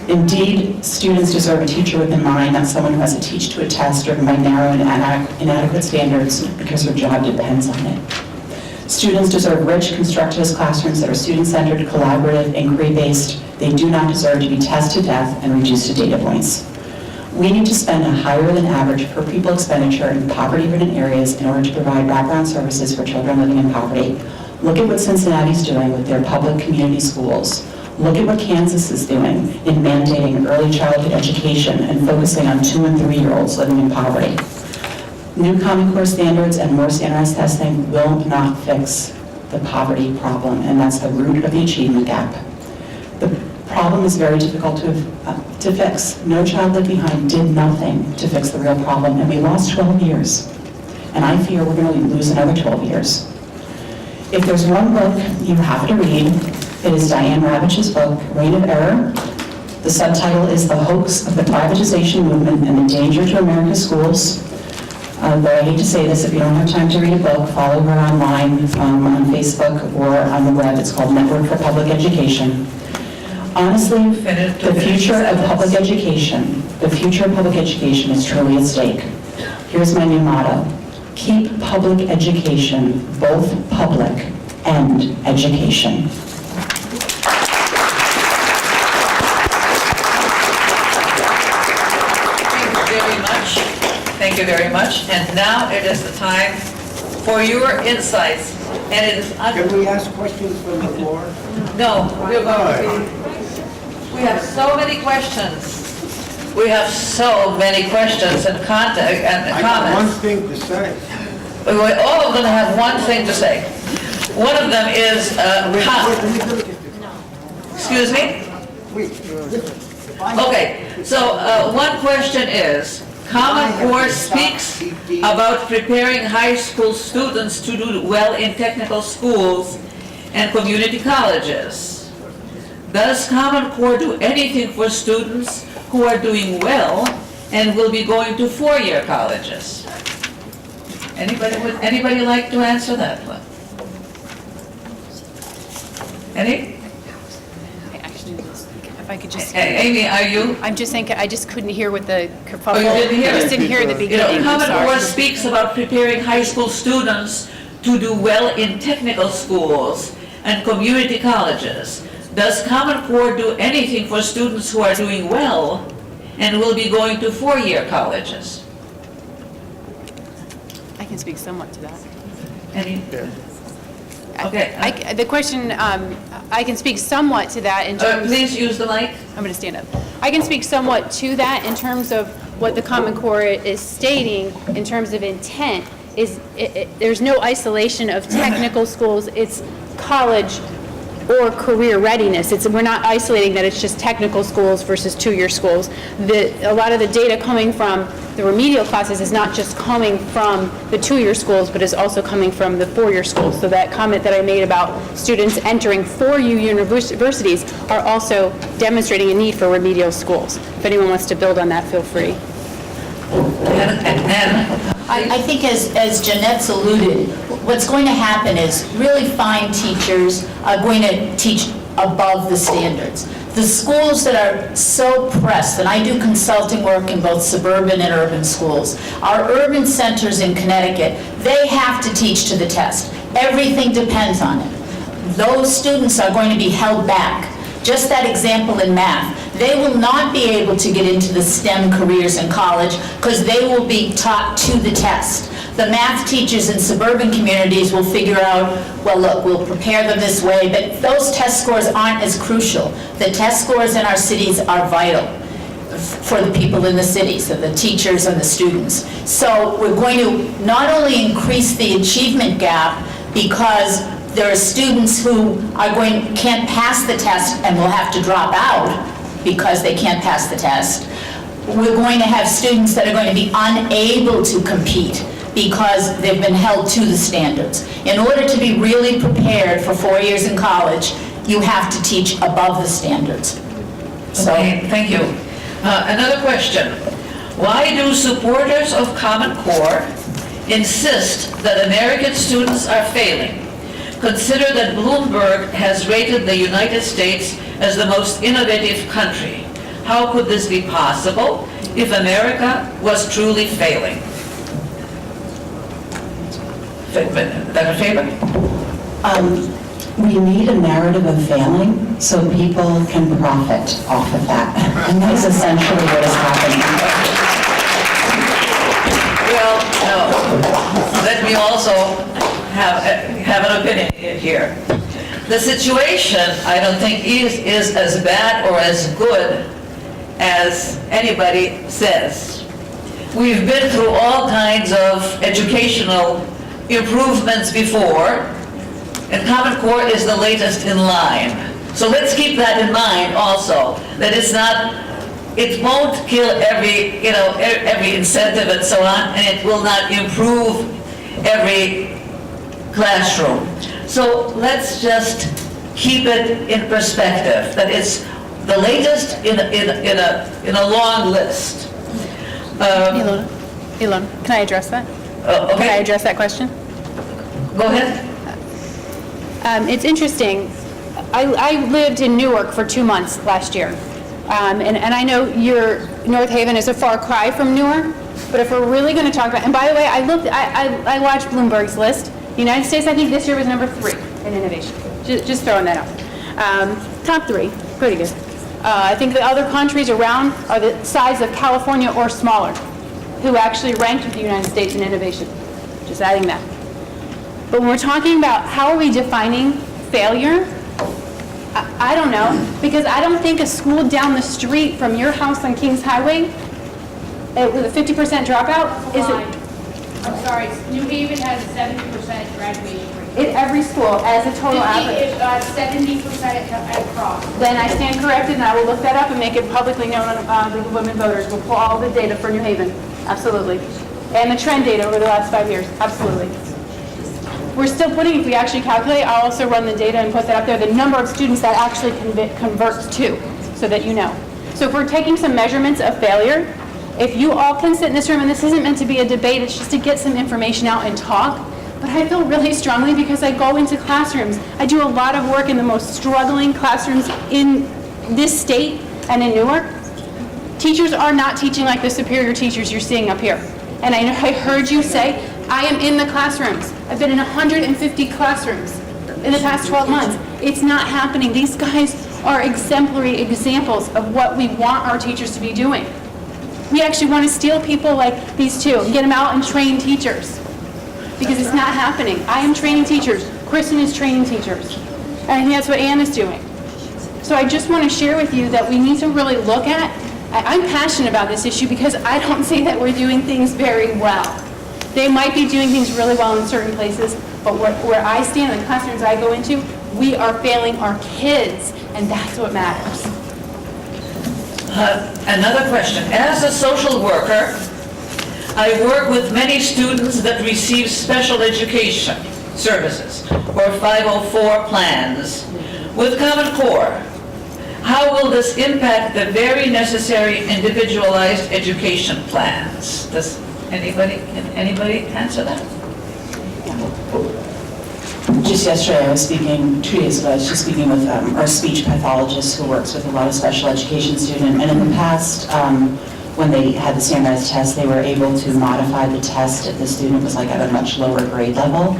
Indeed, students deserve a teacher with a mind, not someone who has to teach to a test driven by narrow and inadequate standards because their job depends on it. Students deserve rich, constructivist classrooms that are student-centered, collaborative, inquiry-based. They do not deserve to be tested to death and reduced to data points. We need to spend a higher than average per pupil expenditure in poverty-ridden areas in order to provide wraparound services for children living in poverty. Look at what Cincinnati's doing with their public community schools. Look at what Kansas is doing in mandating early childhood education and focusing on 2- and 3-year-olds living in poverty. New Common Core standards and more standardized testing will not fix the poverty problem, and that's the root of the achievement gap. The problem is very difficult to fix. No Child Left Behind did nothing to fix the real problem, and we lost 12 years. And I fear we're going to lose another 12 years. If there's one book you have to read, it is Diane Ravitch's book, Reign of Error. The subtitle is The Hoax of the Privatization Movement and the Danger to America's Schools. Though I hate to say this, if you don't have time to read a book, follow her online on Facebook or on the web. It's called Network for Public Education. Honestly, the future of public education is truly at stake. Here's my new motto. Keep public education both public and education. Thank you very much. And now it is the time for your insights. And it is... Can we ask questions from the floor? No, we're going to be... We have so many questions. We have so many questions and contact and I got one comments. thing to say. We all of them have one thing to say. One of them is, excuse me? Okay, so one question is, Common Core speaks about preparing high school students to do well in technical schools and community colleges. Does Common Core do anything for students who are doing well and will be going to 4-year colleges? Anybody like to answer that one? Any? If I could just, Amy, are you? I'm just thinking, I just couldn't hear what the kerfuffle. Oh, you didn't hear I it? just didn't hear the You know, beginning, I'm Common Core sorry. speaks about preparing high school students to do well in technical schools and community colleges. Does Common Core do anything for students who are doing well and will be going to 4-year colleges? I can speak somewhat to that. Any? Okay. The question, I can speak somewhat to that in terms... Please use the mic. I'm going to stand up. I can speak somewhat to that in terms of what the Common Core is stating in terms of intent. There's no isolation of technical schools. It's college or career readiness. We're not isolating that it's just technical schools versus 2-year schools. A lot of the data coming from the remedial classes is not just coming from the 2-year schools, but is also coming from the 4-year schools. So that comment that I made about students entering 4U universities are also demonstrating a need for remedial schools. If anyone wants to build on that, feel free. I think as Jeanette's alluded, what's going to happen is really fine teachers are going to teach above the standards. The schools that are so pressed, and I do consulting work in both suburban and urban schools, our urban centers in Connecticut, they have to teach to the test. Everything depends on it. Those students are going to be held back. Just that example in math. They will not be able to get into the STEM careers in college because they will be taught to the test. The math teachers in suburban communities will figure out, well, look, we'll prepare them this way, but those test scores aren't as crucial. The test scores in our cities are vital for the people in the cities, so the teachers and the students. So we're going to not only increase the achievement gap because there are students who can't pass the test and will have to drop out because they can't pass the test. We're going to have students that are going to be unable to compete because they've been held to the standards. In order to be really prepared for 4 years in college, you have to teach above the standards. So, Okay, thank you. Another question. Why do supporters of Common Core insist that American students are failing? Consider that Bloomberg has rated the United States as the most innovative country. How could this be possible if America was truly failing? Dr. Faber? We need a narrative of failing so people can profit off of that. And that's essentially what is happening. Well, no. Let me also have an opinion here. The situation, I don't think, is as bad or as good as anybody says. We've been through all kinds of educational improvements before, and Common Core is the latest in line. So let's keep that in mind also, that it won't kill every incentive and so on, and it will not improve every classroom. So let's just keep it in perspective, that it's the latest in a long list. Ilona, can I address that? Can I Okay, address that question? go ahead. It's interesting. I lived in Newark for 2 months last year. And I know North Haven is a far cry from Newark, but if we're really going to talk about, and by the way, I watched Bloomberg's list. The United States, I think this year was number 3 in innovation. Just throwing that out. Top 3, pretty good. I think the other countries around are the size of California or smaller, who actually ranked with the United States in innovation. Just adding that. But when we're talking about how are we defining failure, I don't know, because I don't think a school down the street from your house on Kings Highway with a 50% dropout is it. I'm sorry, New Haven has a 70% graduation rate. In every school as a total average. 70% across. Then I stand corrected, and I will look that up and make it publicly known on League of Women Voters. We'll pull all the data for New Haven, absolutely. And the trend data over the last 5 years, absolutely. We're still putting, if we actually calculate, I'll also run the data and put that up there, the number of students that actually converts to, so that you know. So if we're taking some measurements of failure, if you all can sit in this room, and this isn't meant to be a debate, it's just to get some information out and talk, but I feel really strongly because I go into classrooms. I do a lot of work in the most struggling classrooms in this state and in Newark. Teachers are not teaching like the superior teachers you're seeing up here. And I heard you say, I am in the classrooms. I've been in 150 classrooms in the past 12 months. It's not happening. These guys are exemplary examples of what we want our teachers to be doing. We actually want to steal people like these two and get them out and train teachers because it's not happening. I am training teachers. Kristen is training teachers. And I think that's what Ann is doing. So I just want to share with you that we need to really look at, I'm passionate about this issue because I don't say that we're doing things very well. They might be doing things really well in certain places, but where I stand in the classrooms I go into, we are failing our kids, and that's what matters. Another question. As a social worker, I work with many students that receive special education services or 504 plans. With Common Core, how will this impact the very necessary individualized education plans? Does can anybody answer that? Just yesterday, I was speaking, 2 days ago, I was just speaking with our speech pathologist who works with a lot of special education students. And in the past, when they had the standardized test, they were able to modify the test if the student was like at a much lower grade level.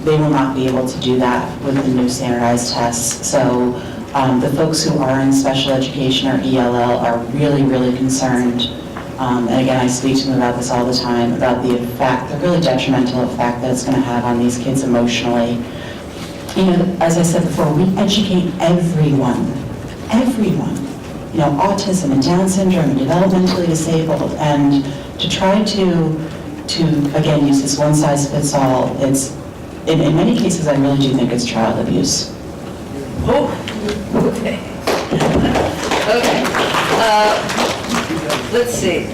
They will not be able to do that with the new standardized tests. So the folks who are in special education or ELL are really, really concerned. And again, I speak to them about this all the time, about the really detrimental effect that it's going to have on these kids emotionally. You know, as I said before, we educate everyone, you know, autism and Down syndrome and developmentally disabled, and to try to again, use this one-size-fits-all, it's, in many cases, I really do think it's child abuse. Oh, okay. Okay. Let's see.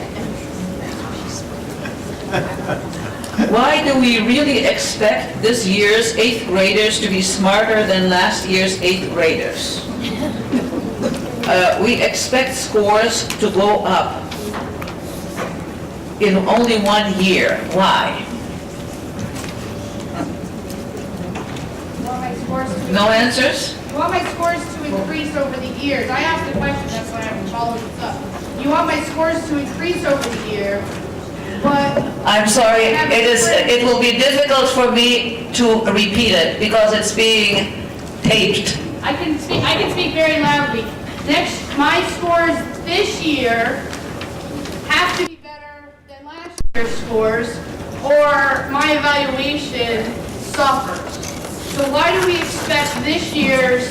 why do we really expect this year's 8th graders to be smarter than last year's 8th graders? We expect scores to go up in only 1 year. Why? Want my scores to No answers? You want my scores to increase over the years? I asked the question, that's why I'm following this up. You want my scores to increase over the year, but I'm sorry, it will be difficult for me to repeat it because it's being taped. I can speak very loudly. My scores this year have to be better than last year's scores, or my evaluation suffers. So why do we expect this year's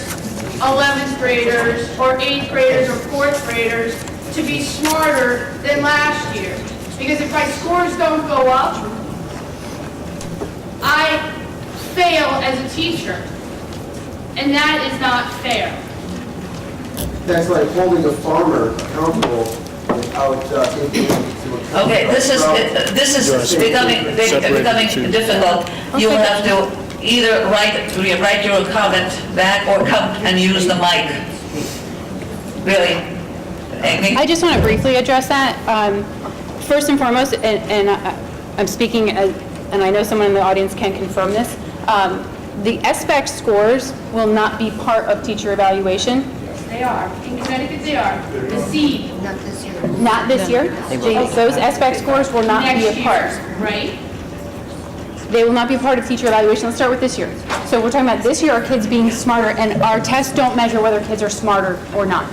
11th graders, or 8th graders, or 4th graders to be smarter than last year? Because if my scores don't go up, I fail as a teacher. And that is not fair. That's like holding a farmer accountable without taking into account. Okay, this is becoming difficult. You will have to either write your comment back or come and use the mic. Really. Amy? I just want to briefly address that. First and foremost, and I'm speaking as, and I know someone in the audience can confirm this, the SBAC scores will not be part of teacher evaluation. Yes, they are. In Connecticut, they are. The seed. Not this year. Not this year. Those SBAC scores will not be a Next part. year, right? They will not be part of teacher evaluation. Let's start with this year. So we're talking about this year, our kids being smarter, and our tests don't measure whether kids are smarter or not.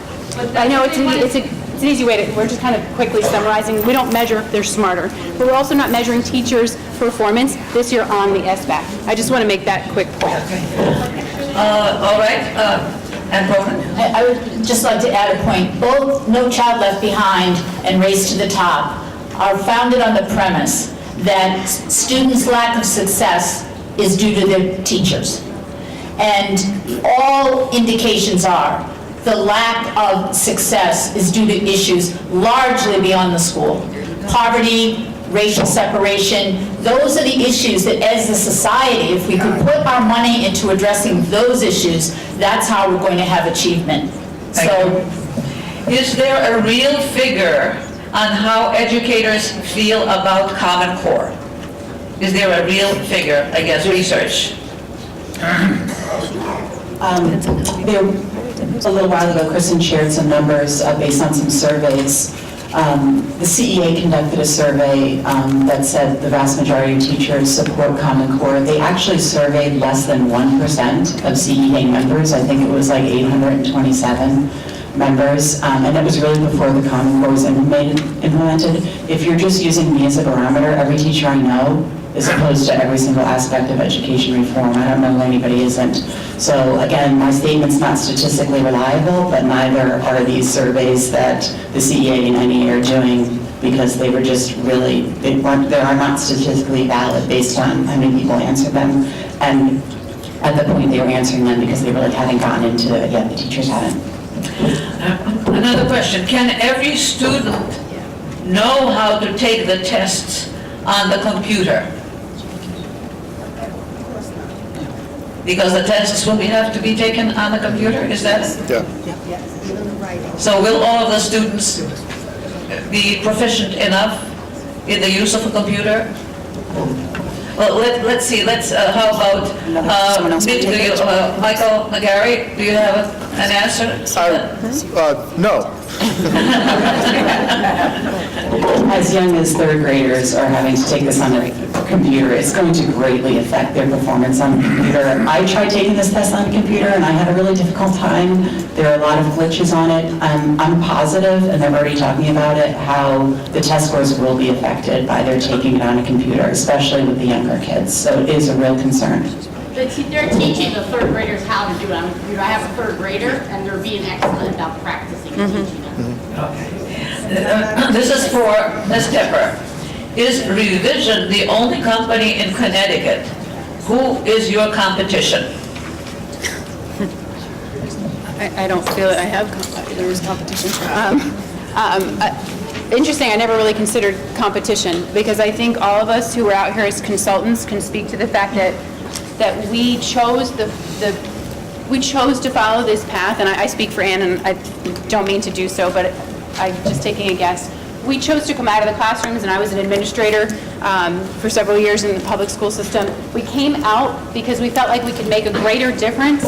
I know it's an easy way to, we're just kind of quickly summarizing. We don't measure if they're smarter, but we're also not measuring teachers' performance this year on the SBAC. I just want to make that quick point. All right, and Ronan? I would just like to add a point. Both No Child Left Behind and Race to the Top are founded on the premise that students' lack of success is due to their teachers. And all indications are the lack of success is due to issues largely beyond the school. Poverty, racial separation, those are the issues that as a society, if we could put our money into addressing those issues, that's how we're going to have achievement. So, Is there a real figure on how educators feel about Common Core? Is there a real figure, I guess, research? A little while ago, Kristen shared some numbers based on some surveys. The CEA conducted a survey that said the vast majority of teachers support Common Core. They actually surveyed less than 1% of CEA members. I think it was like 827 members, and it was really before the Common Core was implemented. If you're just using me as a barometer, every teacher I know is opposed to every single aspect of education reform. I don't know who anybody isn't. So again, my statement's not statistically reliable, but neither are these surveys that the CEA and NEA are doing, because they were just really, they are not statistically valid based on how many people answered them. And at the point they were answering them because they really hadn't gotten into it yet, the teachers hadn't. Another question, can every student know how to take the tests on the computer? Because the tests will have to be taken on the computer, is that? Yeah. Even the writing. So will all of the students be proficient enough in the use of a computer? Well, let's see, how about, Michael McGarry, do you have an answer? No. As young as third graders are having to take this on a computer, it's going to greatly affect their performance on the computer. I tried taking this test on a computer and I had a really difficult time. There are a lot of glitches on it. I'm positive, and they're already talking about it, how the test scores will be affected by their taking it on a computer, especially with the younger kids. So it is a real concern. They're teaching the third graders how to do it on a computer. I have a third grader, and they're being excellent about practicing and teaching them. This is for Ms. Tepper. Is Revision the only company in Connecticut? Who is your competition? I don't feel that I have, there is competition. interesting, I never really considered competition, because I think all of us who are out here as consultants can speak to the fact that we chose we chose to follow this path, and I speak for Ann, and I don't mean to do so, but I'm just taking a guess. We chose to come out of the classrooms, and I was an administrator for several years in the public school system. We came out because we felt like we could make a greater difference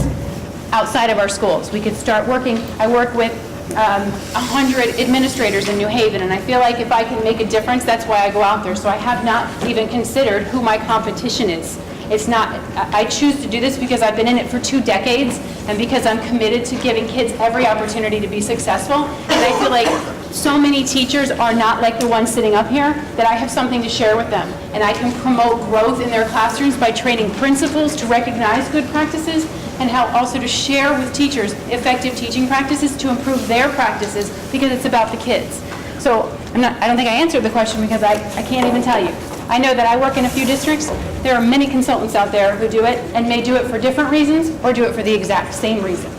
outside of our schools. We could start working. I work with 100 administrators in New Haven, and I feel like if I can make a difference, that's why I go out there. So I have not even considered who my competition is. It's not, I choose to do this because I've been in it for 2 decades, and because I'm committed to giving kids every opportunity to be successful. And I feel like so many teachers are not like the ones sitting up here, that I have something to share with them. And I can promote growth in their classrooms by training principals to recognize good practices, and how also to share with teachers effective teaching practices to improve their practices, because it's about the kids. So I don't think I answered the question, because I can't even tell you. I know that I work in a few districts. There are many consultants out there who do it, and may do it for different reasons or do it for the exact same reason.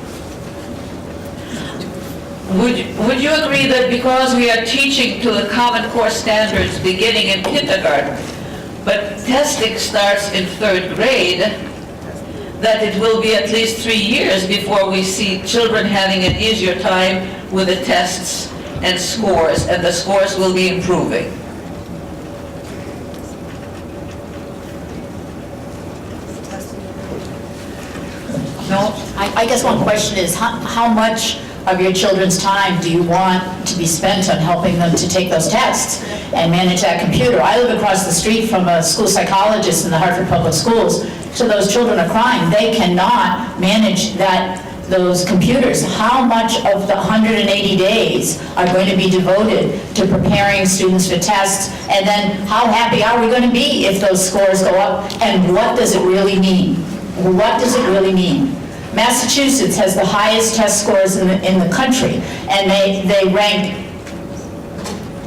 Would you agree that because we are teaching to the Common Core standards beginning in kindergarten, but testing starts in 3rd grade, that it will be at least 3 years before we see children having an easier time with the tests and scores, and the scores will be improving? No? I guess one question is, how much of your children's time do you want to be spent on helping them to take those tests and manage that computer? I live across the street from a school psychologist in the Hartford Public Schools, so those children are crying. They cannot manage those computers. How much of the 180 days are going to be devoted to preparing students for tests? And then how happy are we going to be if those scores go up? And what does it really mean? What does it really mean? Massachusetts has the highest test scores in the country, and they rank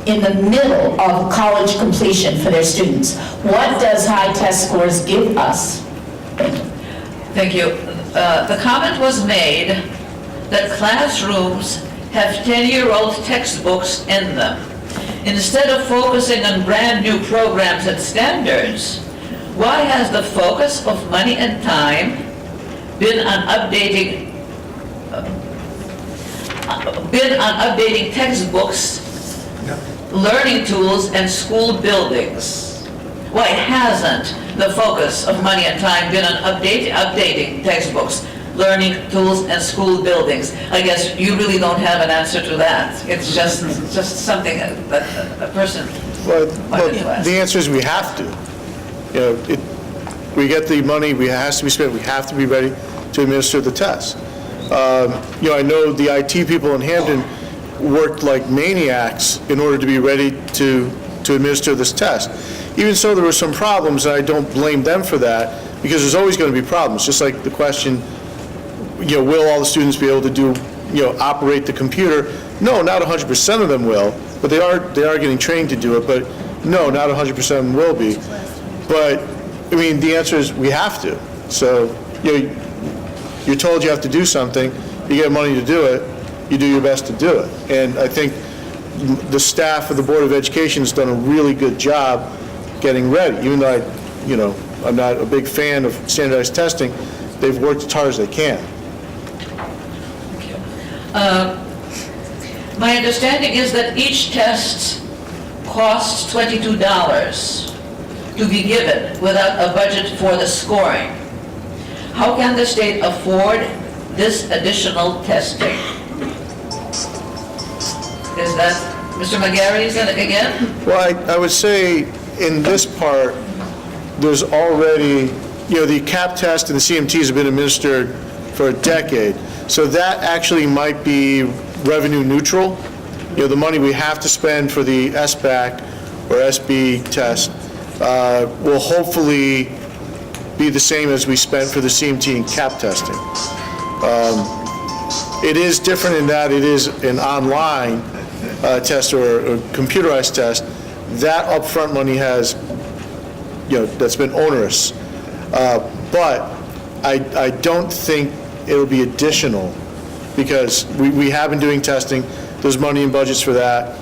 in the middle of college completion for their students. What does high test scores give us? Thank you. The comment was made that classrooms have 10-year-old textbooks in them. Instead of focusing on brand-new programs and standards, why has the focus of money and time been on updating textbooks, learning tools, and school buildings? Why hasn't the focus of money and time been on updating textbooks, learning tools, and school buildings? I guess you really don't have an answer to that. It's just something that a person wanted to ask. The answer is we have to. You know, we get the money, it has to be spent, we have to be ready to administer the test. You know, I know the IT people in Hamden worked like maniacs in order to be ready to administer this test. Even so, there were some problems, and I don't blame them for that, because there's always going to be problems. Just like the question, you know, will all the students be able to do, you know, operate the computer? No, not 100% of them will, but they are getting trained to do it, but no, not 100% of them will be. But, I mean, the answer is we have to. So, you know, you're told you have to do something, you get money to do it, you do your best to do it. And I think the staff of the Board of Education has done a really good job getting ready. Even though I'm not a big fan of standardized testing, they've worked as hard as they can. My understanding is that each test costs $22 to be given without a budget for the scoring. How can the state afford this additional testing? Is that Mr. McGarry, is that again? Well, I would say in this part, there's already, you know, the CAP test and the CMTs have been administered for a decade. So that actually might be revenue neutral. You know, the money we have to spend for the SBAC or SB test will hopefully be the same as we spent for the CMT and CAP testing. It is different in that it is an online test or a computerized test. That upfront money has, you know, that's been onerous. But I don't think it'll be additional, because we have been doing testing. There's money in budgets for that.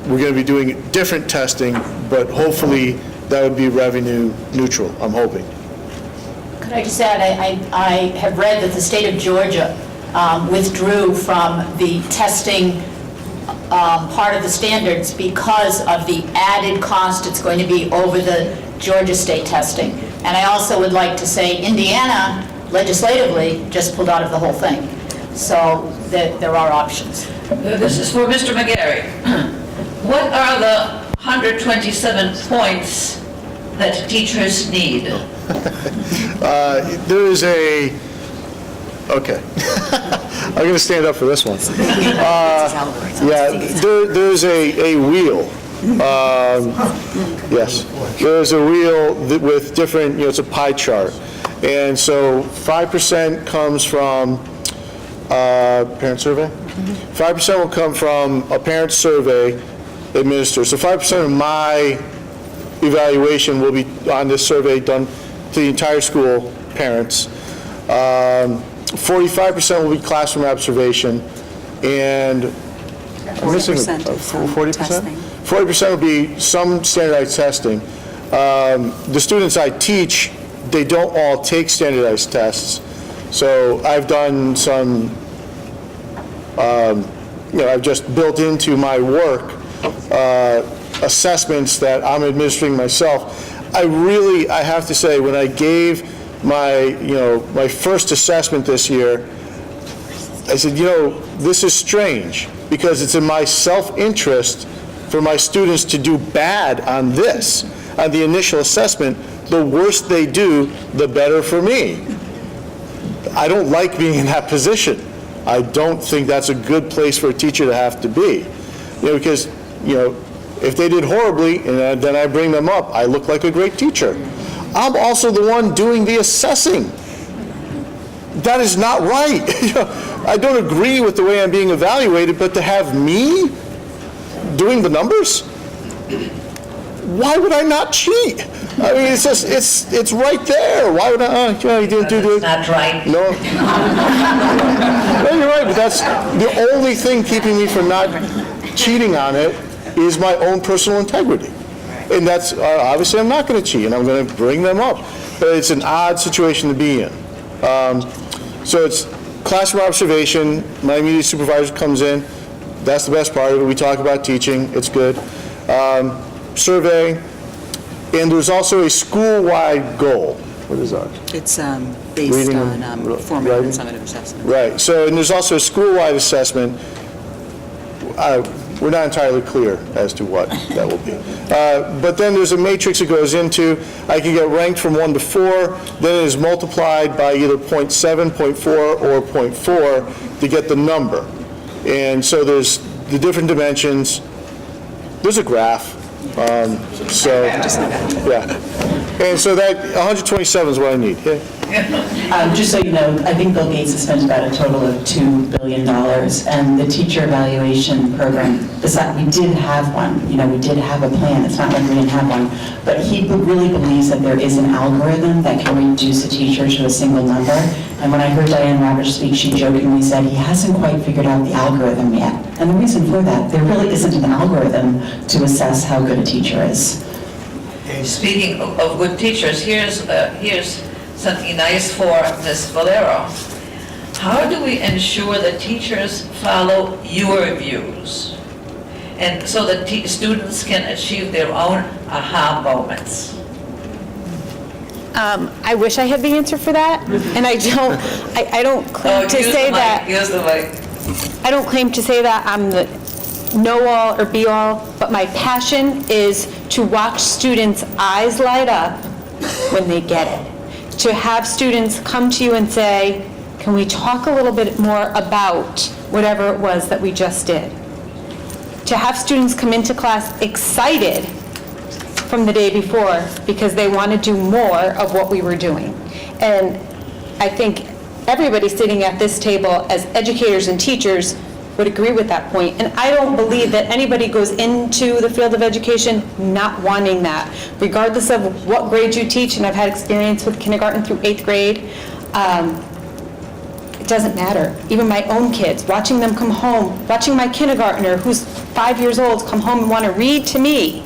we're going to be doing different testing, but hopefully that would be revenue neutral, I'm hoping. Could I just add, I have read that the state of Georgia withdrew from the testing part of the standards because of the added cost it's going to be over the Georgia state testing. And I also would like to say Indiana legislatively just pulled out of the whole thing. So there are options. This is for Mr. McGarry. What are the 127 points that teachers need? There is a, okay. I'm going to stand up for this one. Yeah, there's a wheel. Yes, there's a wheel with different, it's a pie chart. And so 5% comes from parent survey? 5% will come from a parent survey administered. So 5% of my evaluation will be on this survey done to the entire school, parents. 45% will be classroom observation, and 40% is 40%? testing. 40% will be some standardized testing. The students I teach, they don't all take standardized tests. So I've done some, I've just built into my work assessments that I'm administering myself. I have to say, when I gave my first assessment this year, I said, this is strange, because it's in my self-interest for my students to do bad on this, on the initial assessment. The worse they do, the better for me. I don't like being in that position. I don't think that's a good place for a teacher to have to be. Because, if they did horribly and then I bring them up, I look like a great teacher. I'm also the one doing the assessing. That is not right. I don't agree with the way I'm being evaluated, but to have me doing the numbers? Why would I not cheat? I mean, it's just, it's right there. Why would I, you didn't do this? That's not right. No. No, you're right, but that's the only thing keeping me from not cheating on it is my own personal integrity. And that's, obviously I'm not going to cheat, and I'm going to bring them up. But it's an odd situation to be in. So it's classroom observation, my immediate supervisor comes in, that's the best part of it, we talk about teaching, it's good. Survey, and there's also a school-wide goal. What is that? It's based Reading on and formative writing? and summative assessment. Right, so, and there's also a school-wide assessment. We're not entirely clear as to what that will be. But then there's a matrix it goes into. I can get ranked from 1 to 4, then it is multiplied by either 0.7, 0.4, or 0.4 to get the number. And so there's the different dimensions. There's a graph. Yeah. And so that 127 is what I need. Yeah. Just so you know, I think Bill Gates has spent about a total of $2 billion, and the teacher evaluation program, we did have one, we did have a plan, it's not like we didn't have one, but he really believes that there is an algorithm that can reduce a teacher to a single number, and when I heard Diane Roberts speak, she jokingly said he hasn't quite figured out the algorithm yet, and the reason for that, there really isn't an algorithm to assess how good a teacher is. Speaking of good teachers, here's something nice for Ms. Valero. How do we ensure that teachers follow your views, and so that students can achieve their own aha moments? I wish I had the answer for that, and I don't claim to say that. Use the mic. I don't claim to say that I'm the know-all or be-all, but my passion is to watch students' eyes light up when they get it. To have students come to you and say, can we talk a little bit more about whatever it was that we just did? To have students come into class excited from the day before because they want to do more of what we were doing. And I think everybody sitting at this table as educators and teachers would agree with that point. And I don't believe that anybody goes into the field of education not wanting that, regardless of what grade you teach, and I've had experience with kindergarten through 8th grade. doesn't matter. Even my own kids, watching them come home, watching my kindergartner, who's 5 years old, come home and want to read to me,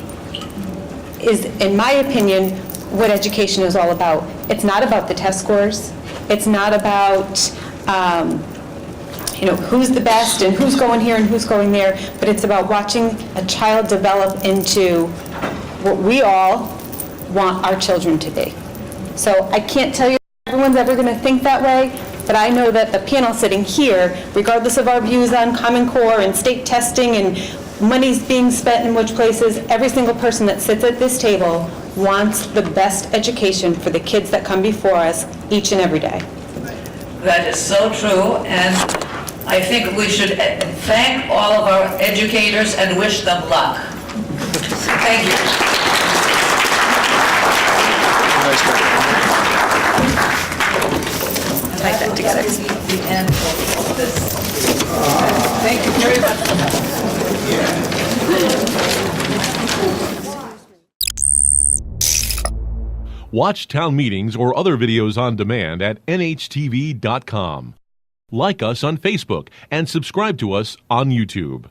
is, in my opinion, what education is all about. It's not about the test scores. It's not about, who's the best and who's going here and who's going there, but it's about watching a child develop into what we all want our children to be. So I can't tell you if everyone's ever going to think that way, but I know that the panel sitting here, regardless of our views on Common Core and state testing and money's being spent in which places, every single person that sits at this table wants the best education for the kids that come before us each and every day. That is so true, and I think we should thank all of our educators and wish them luck. Thank you. Like that together. The end of this. Thank you very much. Watch town meetings or other videos on demand at nhtv.com. Like us on Facebook and subscribe to us on YouTube.